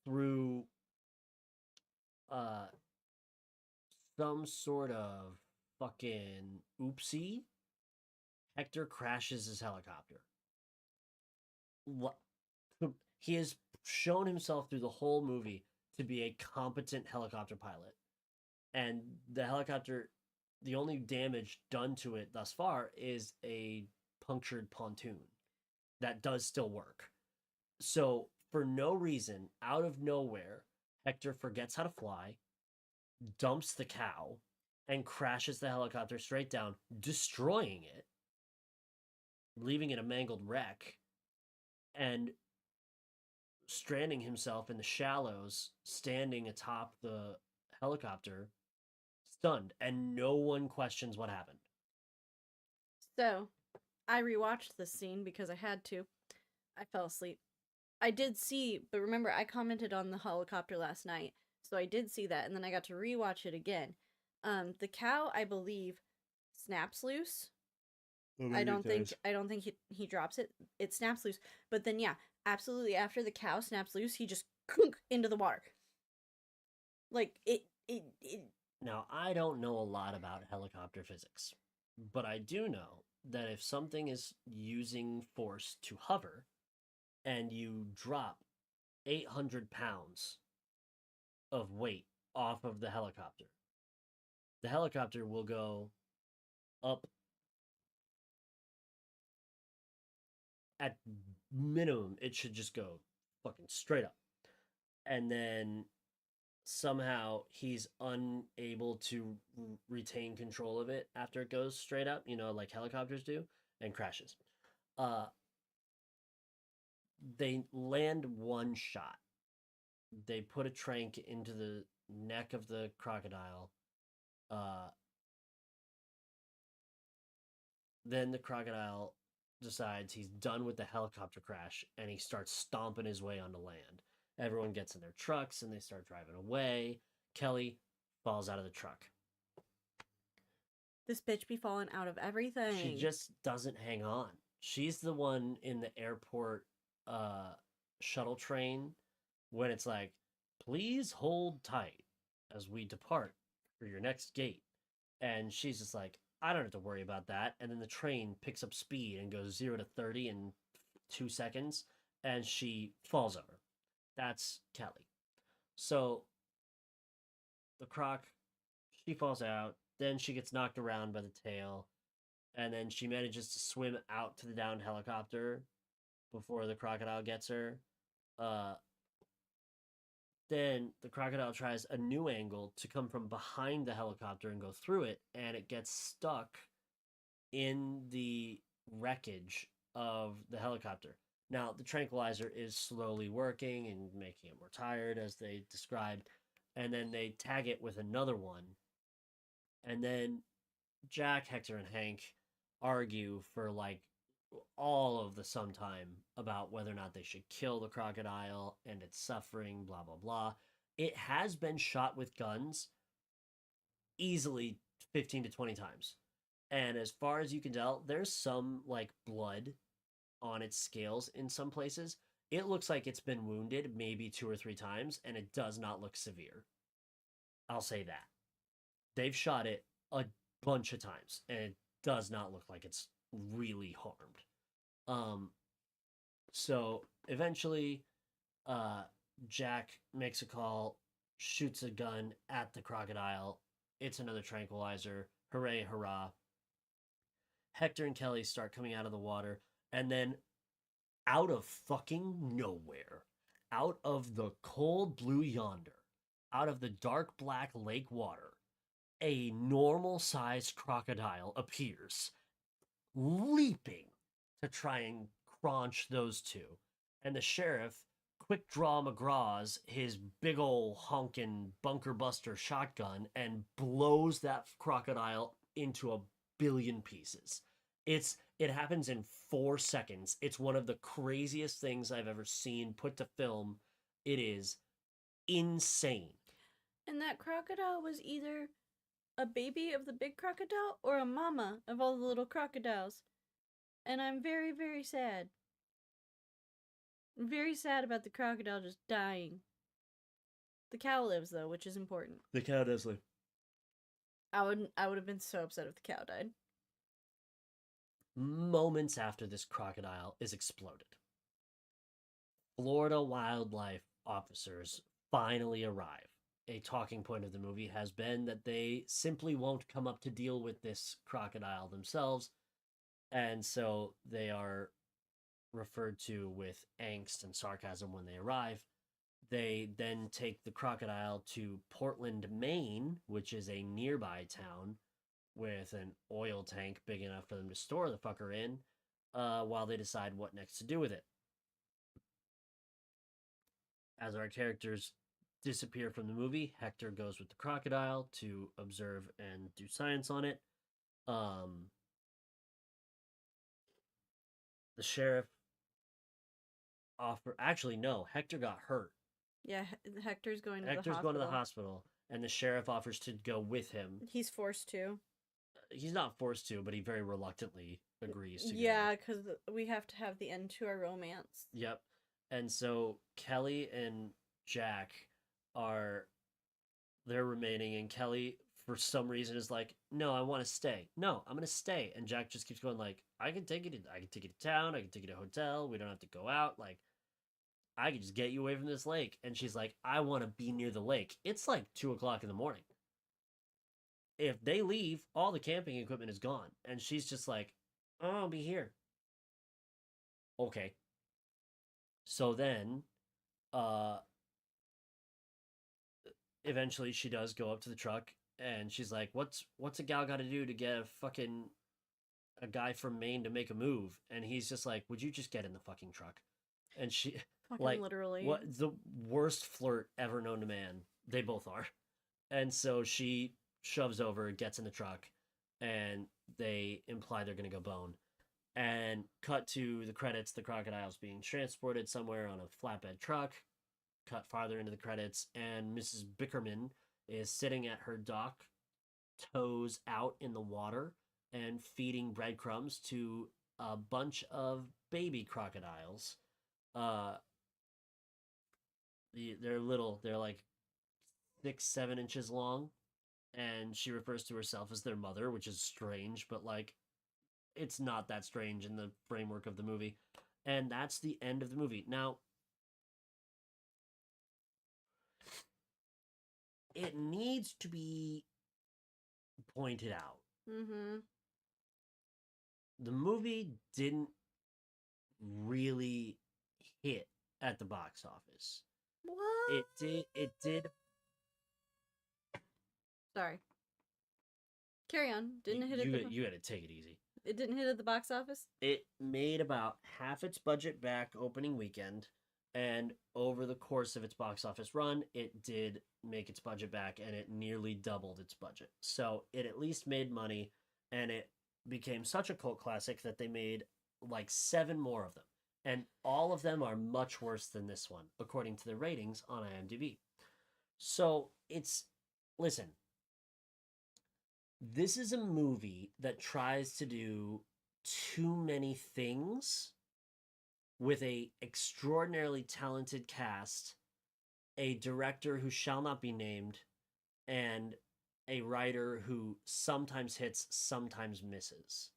through some sort of fucking oopsie, Hector crashes his helicopter. He has shown himself through the whole movie to be a competent helicopter pilot. And the helicopter, the only damage done to it thus far is a punctured pontoon that does still work. So, for no reason, out of nowhere, Hector forgets how to fly, dumps the cow, and crashes the helicopter straight down, destroying it, leaving it a mangled wreck, and stranding himself in the shallows, standing atop the helicopter, stunned, and no one questions what happened. So, I rewatched this scene because I had to. I fell asleep. I did see, but remember, I commented on the helicopter last night, so I did see that, and then I got to rewatch it again. The cow, I believe, snaps loose. I don't think he drops it. It snaps loose, but then yeah, absolutely. After the cow snaps loose, he just into the water. Like it. Now, I don't know a lot about helicopter physics, but I do know that if something is using force to hover and you drop 800 pounds of weight off of the helicopter will go up at minimum. It should just go fucking straight up. And then somehow he's unable to retain control of it after it goes straight up, like helicopters do, and crashes. They land one shot. They put a trank into the neck of the crocodile. Then the crocodile decides he's done with the helicopter crash and he starts stomping his way onto land. Everyone gets in their trucks and they start driving away. Kelly falls out of the truck. This bitch be falling out of everything. She just doesn't hang on. She's the one in the airport shuttle train when it's like, please hold tight as we depart for your next gate. And she's just like, I don't have to worry about that. And then the train picks up speed and goes 0 to 30 in 2 seconds, and she falls over. That's Kelly. So the croc, she falls out. Then she gets knocked around by the tail, and then she manages to swim out to the downed helicopter before the crocodile gets her. Then the crocodile tries a new angle to come from behind the helicopter and go through it, and it gets stuck in the wreckage of the helicopter. Now, the tranquilizer is slowly working and making it more tired, as they described, and then they tag it with another one. And then Jack, Hector, and Hank argue for like all of the sometime about whether or not they should kill the crocodile and its suffering, blah, blah, blah. It has been shot with guns easily 15 to 20 times. And as far as you can tell, there's some like blood on its scales in some places. It looks like it's been wounded maybe 2 or 3 times, and it does not look severe. I'll say that. They've shot it a bunch of times, and it does not look like it's really harmed. So eventually, uh, Jack makes a call, shoots a gun at the crocodile. It's another tranquilizer. Hooray, hurrah. Hector and Kelly start coming out of the water, and then out of fucking nowhere, out of the cold blue yonder, out of the dark black lake water, a normal sized crocodile appears, leaping to try and crunch those two. And the sheriff quick draw McGraw's his big ol' honkin' bunker buster shotgun and blows that crocodile into a billion pieces. It happens in 4 seconds. It's one of the craziest things I've ever seen put to film. It is insane. And that crocodile was either a baby of the big crocodile or a mama of all the little crocodiles. And I'm very, very sad. I'm very sad about the crocodile just dying. The cow lives though, which is important. The cow does live. I would have been so upset if the cow died. Moments after this crocodile is exploded, Florida wildlife officers finally arrive. A talking point of the movie has been that they simply won't come up to deal with this crocodile themselves, and so they are referred to with angst and sarcasm when they arrive. They then take the crocodile to Portland, Maine, which is a nearby town, with an oil tank big enough for them to store the fucker in, while they decide what next to do with it. As our characters disappear from the movie, Hector goes with the crocodile to observe and do science on it. The sheriff actually, no, Hector got hurt. Yeah, Hector's going to Hector's the hospital. going to the hospital, and the sheriff offers to go with him. He's forced to. He's not forced to, but he very reluctantly agrees to. Yeah, because we have to have the end to our romance. Yep. And so Kelly and Jack they're remaining, and Kelly for some reason is like, no, I want to stay. No, I'm gonna stay. And Jack just keeps going like, I can take you to town, I can take you to a hotel, we don't have to go out, like I can just get you away from this lake. And she's like, I want to be near the lake. It's like 2:00 in the morning. If they leave, all the camping equipment is gone. And she's just like, oh, I'll be here. Okay. So then, eventually she does go up to the truck, and she's like, what's a gal got to do to get a guy from Maine to make a move? And he's just like, would you just get in the fucking truck? And she, fucking like, literally, what the worst flirt ever known to man. They both are. And so she shoves over, gets in the truck, and they imply they're going to go bone. And cut to the credits, the crocodile's being transported somewhere on a flatbed truck. Cut farther into the credits, and Mrs. Bickerman is sitting at her dock, toes out in the water, and feeding breadcrumbs to a bunch of baby crocodiles. They're little, they're like 6-7 inches long, and she refers to herself as their mother, which is strange, but like it's not that strange in the framework of the movie. And that's the end of the movie. Now, it needs to be pointed out. Mm-hmm. The movie didn't really hit at the box office. What? It did. Sorry. Carry on. Didn't hit it. You got to take it easy. It didn't hit at the box office? It made about half its budget back opening weekend, and over the course of its box office run, it did make its budget back, and it nearly doubled its budget. So it at least made money, and it became such a cult classic that they made like 7 more of them. And all of them are much worse than this one, according to the ratings on IMDb. So listen, this is a movie that tries to do too many things with a extraordinarily talented cast, a director who shall not be named, and a writer who sometimes hits, sometimes misses.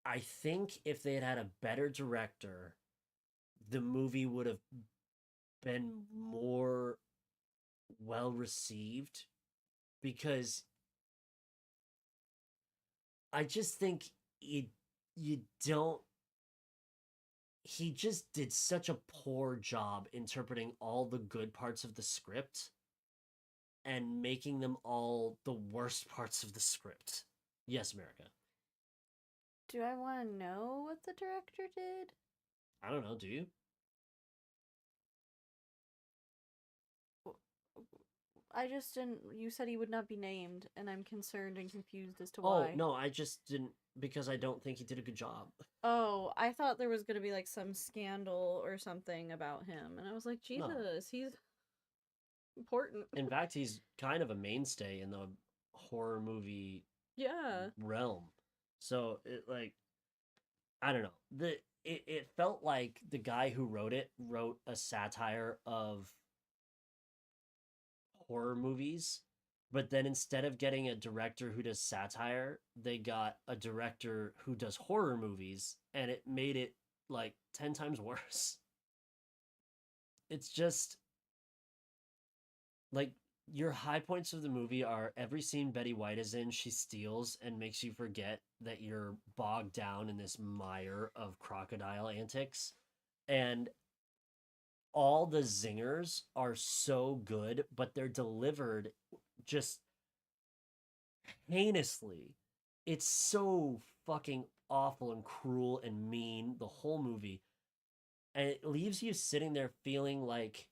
I think if they had had a better director, the movie would have been more well received, because I just think you don't he just did such a poor job interpreting all the good parts of the script and making them all the worst parts of the script. Yes, America. Do I want to know what the director did? I don't know, do you? I just didn't. You said he would not be named, and I'm concerned and confused as to Oh, why. no, I just didn't, because I don't think he did a good job. Oh, I thought there was gonna be like some scandal or something about him, and I was like, No. Jesus, he's important. In fact, he's kind of a mainstay in the horror movie Yeah. realm. So I don't know. It felt like the guy who wrote it wrote a satire of horror movies, but then instead of getting a director who does satire, they got a director who does horror movies, and it made it like 10 times worse. It's just like, your high points of the movie are every scene Betty White is in, she steals and makes you forget that you're bogged down in this mire of crocodile antics. And all the zingers are so good, but they're delivered just heinously. It's so fucking awful and cruel and mean, the whole movie. And it leaves you sitting there feeling like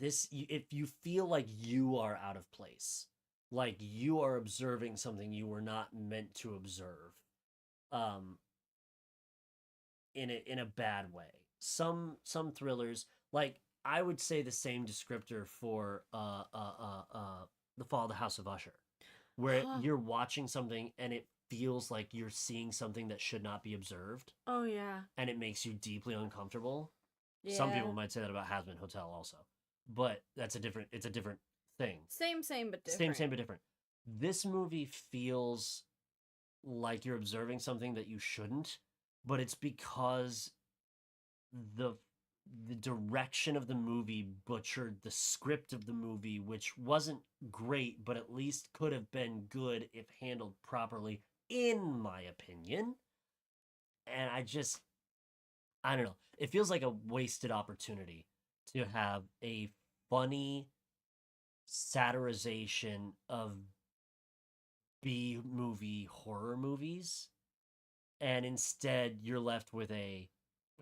if you feel like you are out of place, like you are observing something you were not meant to observe, um in a bad way. Some thrillers, like, I would say the same descriptor for The Fall of the House of Usher, where Huh. you're watching something and it feels like you're seeing something that should not be observed, Oh yeah. and it makes you deeply uncomfortable. Some Yeah. people might say that about Hazbin Hotel also, but it's a different thing. Same but different. Same but different. This movie feels like you're observing something that you shouldn't, but it's because the the direction of the movie butchered the script of the movie, which wasn't great, but at least could have been good if handled properly, in my opinion. And I don't know. It feels like a wasted opportunity to have a funny satirization of B movie horror movies, and instead you're left with a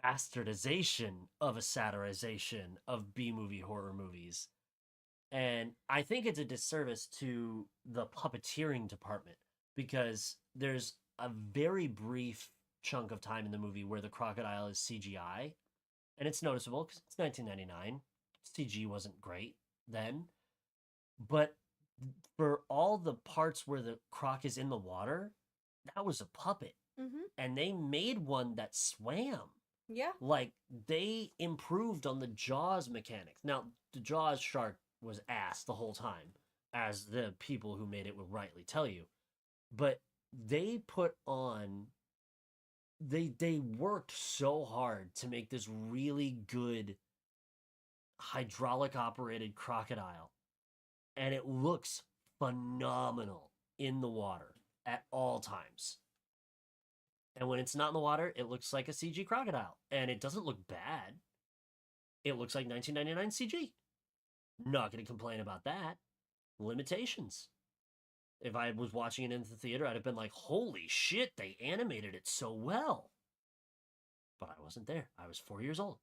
bastardization of a satirization of B movie horror movies. And I think it's a disservice to the puppeteering department, because there's a very brief chunk of time in the movie where the crocodile is CGI, and it's noticeable because it's 1999. CG wasn't great then, but for all the parts where the croc is in the water, that was a puppet. Mm-hmm. And they made one that swam. Yeah. Like, they improved on the Jaws mechanics. Now, the Jaws shark was ass the whole time, as the people who made it would rightly tell you. But they put on they worked so hard to make this really good hydraulic operated crocodile, and it looks phenomenal in the water at all times. And when it's not in the water, it looks like a CG crocodile, and it doesn't look bad. It looks like 1999 CG. Not going to complain about that. Limitations. If I was watching it in the theater, I'd have been like, holy shit, they animated it so well. But I wasn't there. I was 4 years old.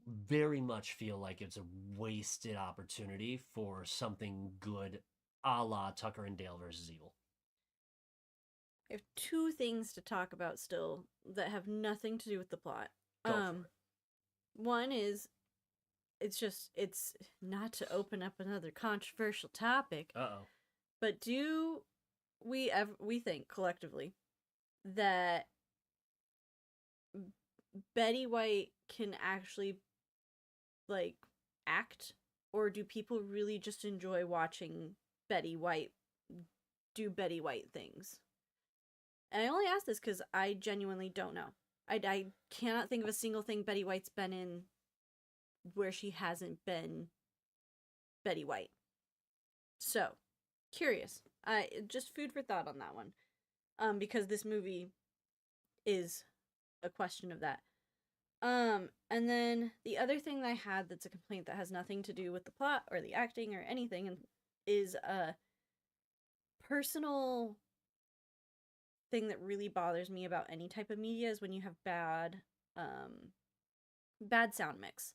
Very much feel like it's a wasted opportunity for something good a la Tucker and Dale versus Evil. I have two things to talk about still that have nothing to do with the plot. Go for it. One is it's not to open up another controversial topic, Uh-oh. but do we think collectively that Betty White can actually like act, or do people really just enjoy watching Betty White do Betty White things? And I only ask this because I genuinely don't know. I cannot think of a single thing Betty White's been in where she hasn't been Betty White. So, curious. Just food for thought on that one. Because this movie is a question of that. And then the other thing that I had that's a complaint that has nothing to do with the plot or the acting or anything is a personal thing that really bothers me about any type of media is when you have bad sound mix.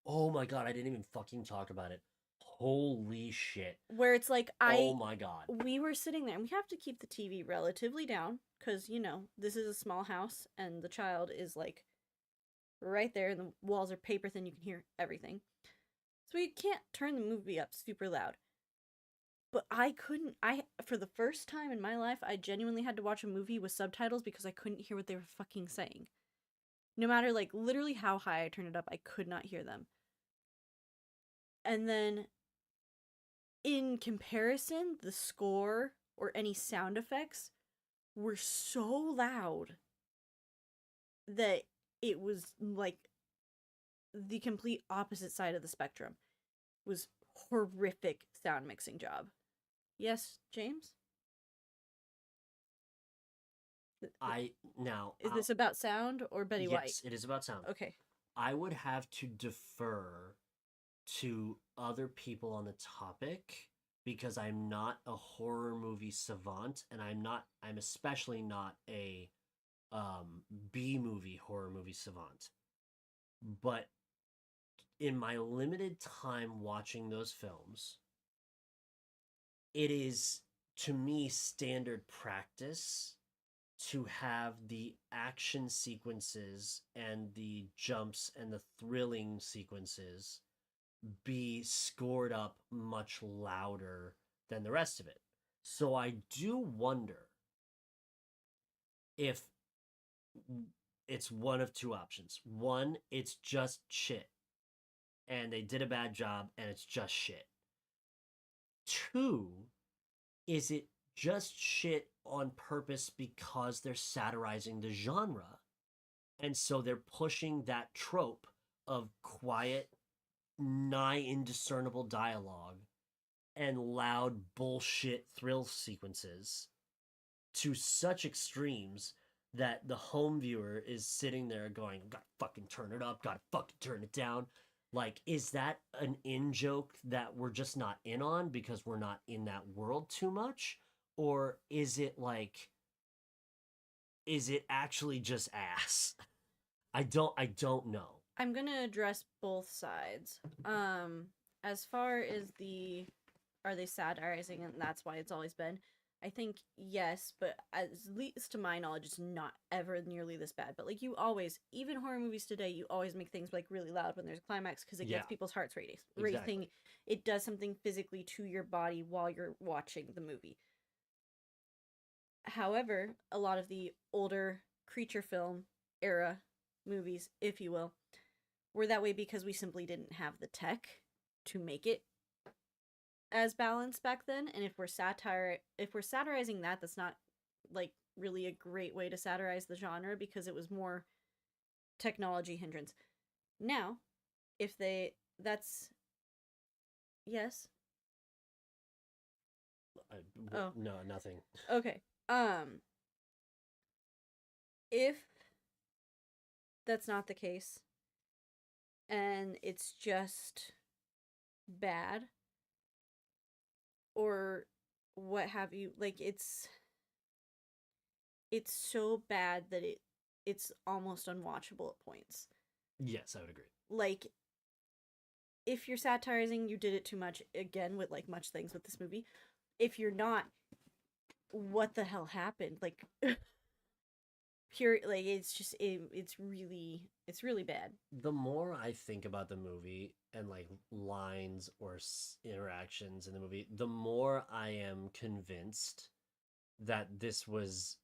Oh my god, I didn't even fucking talk about it. Holy shit. Where it's like oh my god. We were sitting there and we have to keep the TV relatively down because, you know, this is a small house and the child is like right there and the walls are paper thin, you can hear everything. So we can't turn the movie up super loud. But for the first time in my life, I genuinely had to watch a movie with subtitles because I couldn't hear what they were fucking saying. No matter, like, literally how high I turned it up, I could not hear them. And then, in comparison, the score or any sound effects were so loud that it was, like, the complete opposite side of the spectrum. It was horrific sound mixing job. Yes, James? Is this about sound or Betty White? Yes, it is about sound. Okay. I would have to defer to other people on the topic because I'm not a horror movie savant, and I'm especially not a B-movie horror movie savant. But in my limited time watching those films, it is, to me, standard practice to have the action sequences and the jumps and the thrilling sequences be scored up much louder than the rest of it. So I do wonder if it's one of two options. One, it's just shit, and they did a bad job, and it's just shit. Two, is it just shit on purpose because they're satirizing the genre, and so they're pushing that trope of quiet, nigh indiscernible dialogue and loud bullshit thrill sequences to such extremes that the home viewer is sitting there going, gotta fucking turn it up, gotta fucking turn it down. Like, is that an in-joke that we're just not in on because we're not in that world too much? Or is it actually just ass? I don't know. I'm gonna address both sides. As far as are they satirizing and that's why it's always been? I think yes, but at least to my knowledge, it's not ever nearly this bad. But like you always, even horror movies today, you always make things like really loud when there's a climax because it gets people's hearts racing. Exactly. It does something physically to your body while you're watching the movie. However, a lot of the older creature film era movies, if you will, were that way because we simply didn't have the tech to make it as balanced back then. And if we're satirizing that's not like really a great way to satirize the genre because it was more technology hindrance. Now, yes. No, nothing. Okay. If that's not the case and it's just bad or what have you, like it's so bad that it's almost unwatchable at points. Yes, I would agree. Like, if you're satirizing, you did it too much, again, with like much things with this movie, if you're not, what the hell happened? Like, pure, like, it's just, it's really bad. The more I think about the movie and like lines or interactions in the movie, the more I am convinced that this was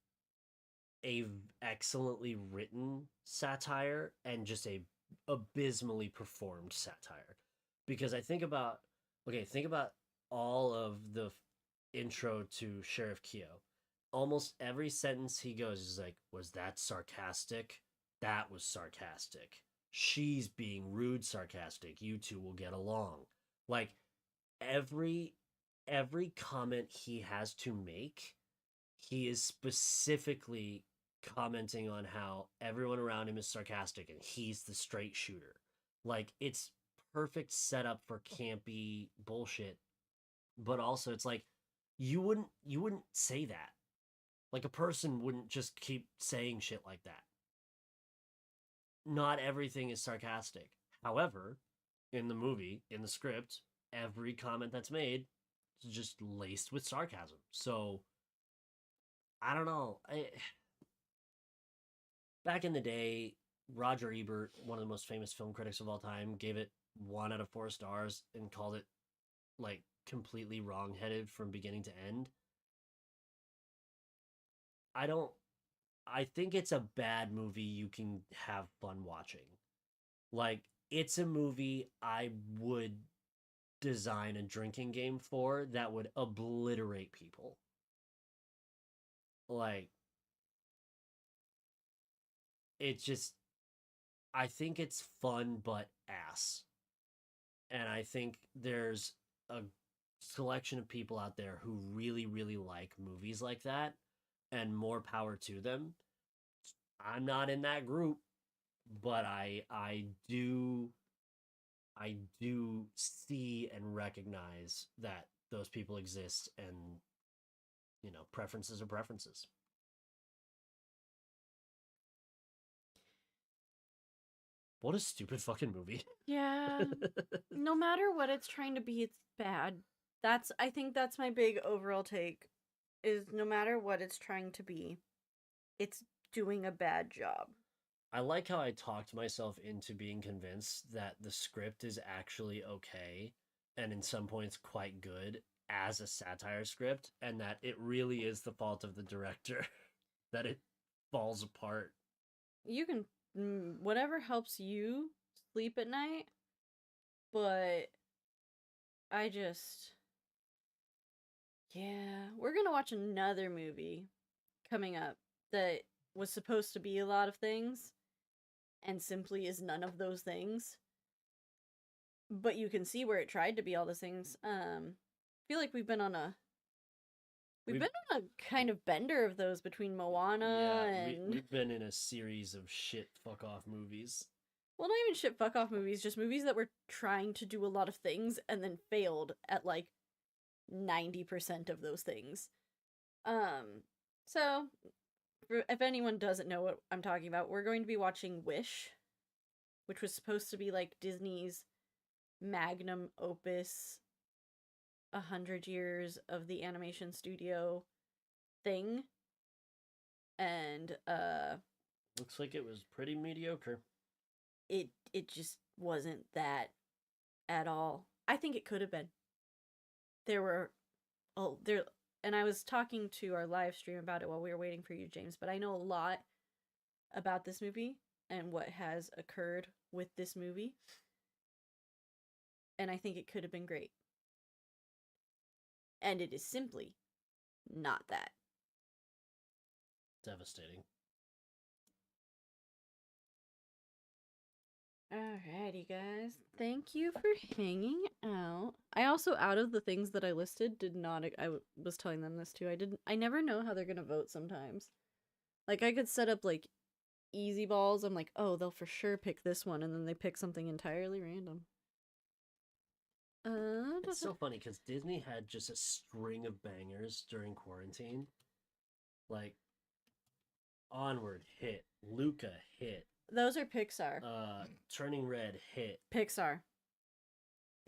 a excellently written satire and just a abysmally performed satire. Because I think about, okay, think about all of the intro to Sheriff Keo. Almost every sentence he goes is like, was that sarcastic? That was sarcastic. She's being rude sarcastic. You two will get along. Like every every comment he has to make, he is specifically commenting on how everyone around him is sarcastic and he's the straight shooter. Like it's perfect setup for campy bullshit, but also it's like you wouldn't say that. Like a person wouldn't just keep saying shit like that. Not everything is sarcastic. However, in the movie, in the script, every comment that's made is just laced with sarcasm. So I don't know. Back in the day, Roger Ebert, one of the most famous film critics of all time, gave it 1 out of 4 stars and called it like completely wrong-headed from beginning to end. I don't. I think it's a bad movie you can have fun watching. Like it's a movie I would design a drinking game for that would obliterate people. Like it's just I think it's fun but ass. And I think there's a selection of people out there who really really like movies like that and more power to them. I'm not in that group, but I do see and recognize that those people exist and preferences are preferences. What a stupid fucking movie. Yeah. No matter what it's trying to be, it's bad. I think that's my big overall take, is no matter what it's trying to be, it's doing a bad job. I like how I talked myself into being convinced that the script is actually okay and in some points quite good as a satire script, and that it really is the fault of the director that it falls apart. You can, whatever helps you sleep at night, but I just, yeah, we're gonna watch another movie coming up that was supposed to be a lot of things and simply is none of those things. But you can see where it tried to be all those things. I feel like we've been on a kind of bender of those between Moana and we've been in a series of shit fuck off movies. well, not even shit fuck off movies, just movies that were trying to do a lot of things and then failed at like 90% of those things. So if anyone doesn't know what I'm talking about, we're going to be watching Wish, which was supposed to be like Disney's magnum opus, 100 years of the animation studio thing. And looks like it was pretty mediocre. It just wasn't that at all. I think it could have been. There were there, and I was talking to our live stream about it while we were waiting for you, James, but I know a lot about this movie and what has occurred with this movie. And I think it could have been great. And it is simply not that. Devastating. Alrighty, guys. Thank you for hanging out. I also, out of the things that I listed, did not. Was telling them this too. I never know how they're gonna vote sometimes. Like, I could set up, like, easy balls. I'm like, oh, they'll for sure pick this one, and then they pick something entirely random. It's so funny because Disney had just a string of bangers during quarantine. Like, Onward hit, Luca hit. Those are Pixar. Turning Red hit. Pixar.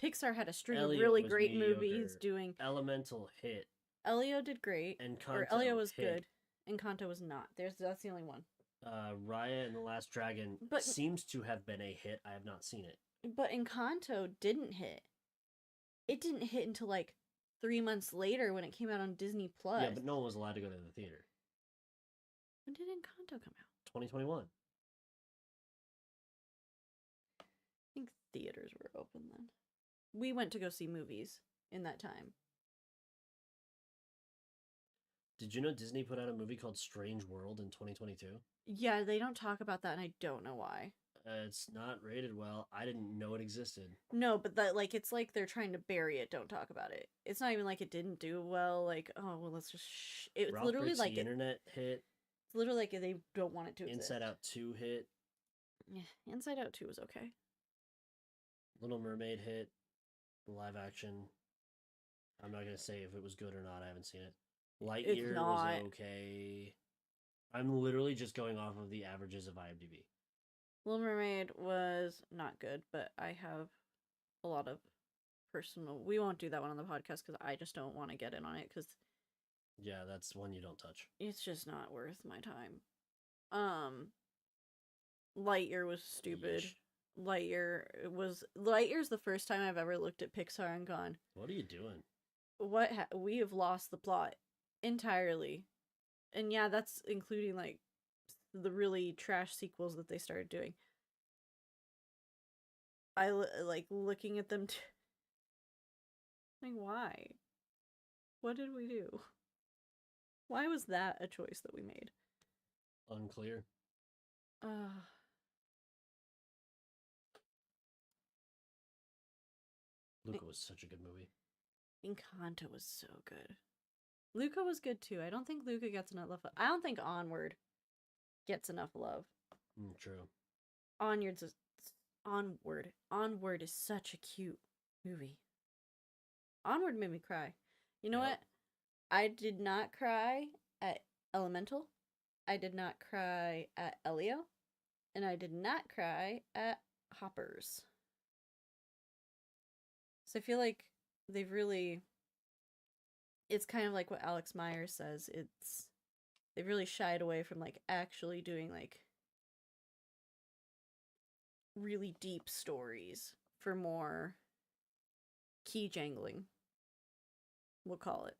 Pixar had a string Elliot of really was great movies mediocre. doing. Elemental hit. Elio did great, And or Encanto Elio was hit. good, Encanto was not. That's the only one. Raya and the Last Dragon But- seems to have been a hit. I have not seen it. But Encanto didn't hit. It didn't hit until like 3 months later when it came out on Disney Plus. Yeah, but no one was allowed to go to the theater. When did Encanto come out? 2021. I think theaters were open then. We went to go see movies in that time. Did you know Disney put out a movie called Strange World in 2022? Yeah, they don't talk about that, and I don't know why. It's not rated well. I didn't know it existed. No, but that like it's like they're trying to bury it. Don't talk about it. It's not even like it didn't do well. Like, oh well, let's just. It's Ralph literally Breaks like the Internet hit. It's literally like they don't want it to exist. Inside Out 2 hit. Yeah, Inside Out 2 was okay. Little Mermaid hit. Live action. I'm not gonna say if it was good or not. I haven't seen it. Lightyear was okay. I'm literally just going off of the averages of IMDb. Little Mermaid was not good, but I have a lot of personal. We won't do that one on the podcast because I just don't want to get in on it because Yeah, that's one you don't touch. it's just not worth my time. Lightyear was stupid. Yeesh. Lightyear's the first time I've ever looked at Pixar and gone, What are you doing? we have lost the plot entirely. And yeah, that's including like the really trash sequels that they started doing. I like looking at them like, why? What did we do? Why was that a choice that we made? Unclear. Luca was such a good movie. Encanto was so good. Luca was good too. I don't think Luca gets enough love. I don't think Onward gets enough love. True. Onward is such a cute movie. Onward made me cry. You know Yep. what? I did not cry at Elemental. I did not cry at Elio. And I did not cry at Hoppers. So I feel like they've really... It's kind of like what Alex Myers says. They've really shied away from like actually doing like really deep stories for more key jangling, we'll call it.